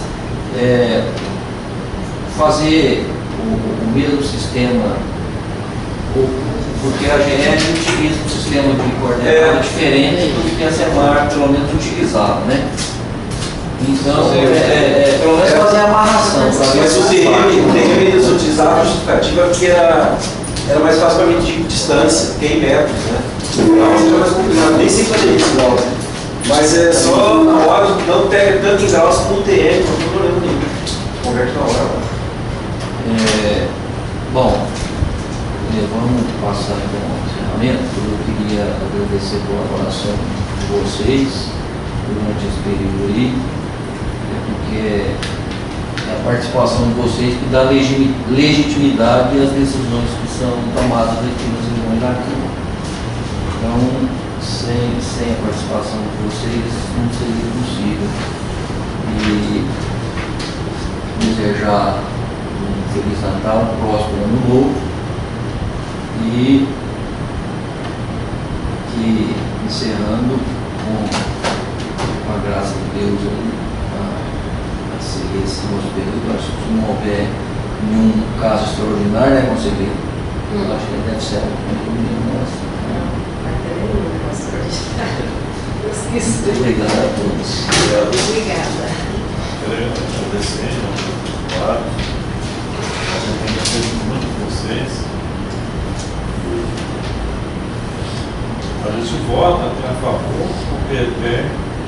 fazer o mesmo sistema, porque a GE utiliza um sistema de coordenada diferente do que a SEMAR, pelo menos, utilizava, né? Então, pelo menos fazer a amarração. Mas o TM eles utilizavam a justificativa porque era mais fácil para medir distância, que é em metros, né? Então, é mais complicado, nem sei fazer isso, não. Mas é só na hora, não pega tanto em graus como o TM, não tem problema nenhum. Converte na hora. Bom, vamos passar então ao encerramento. Eu queria agradecer a colaboração de vocês durante esse período aí, porque é a participação de vocês que dá legitimidade às decisões que são tomadas aqui nas reuniões da Câmara. Então, sem a participação de vocês, não seria possível. E desejar um Feliz Natal, um próspero Ano Novo, e que, encerrando com a graça de Deus, a seguir esse nosso período, acho que se não houver nenhum caso extraordinário, né, conselheiro? Eu acho que deve ser muito nosso. Obrigado a todos. Obrigada. Quero agradecer, claro. A gente tem que agradecer muito com vocês. A gente vota a favor porque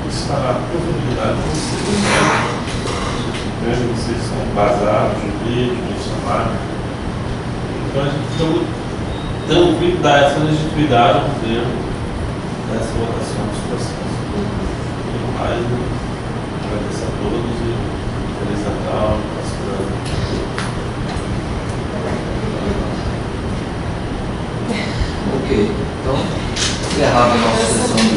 está na probabilidade de vocês. Vocês são embasados, jurídicos, chamados. Então a gente fica dando cuidado, essa legitimidade ao governo dessa votação dos processos. E mais, agradecer a todos e Feliz Natal, próspero. Ok, então, encerrada a nossa sessão de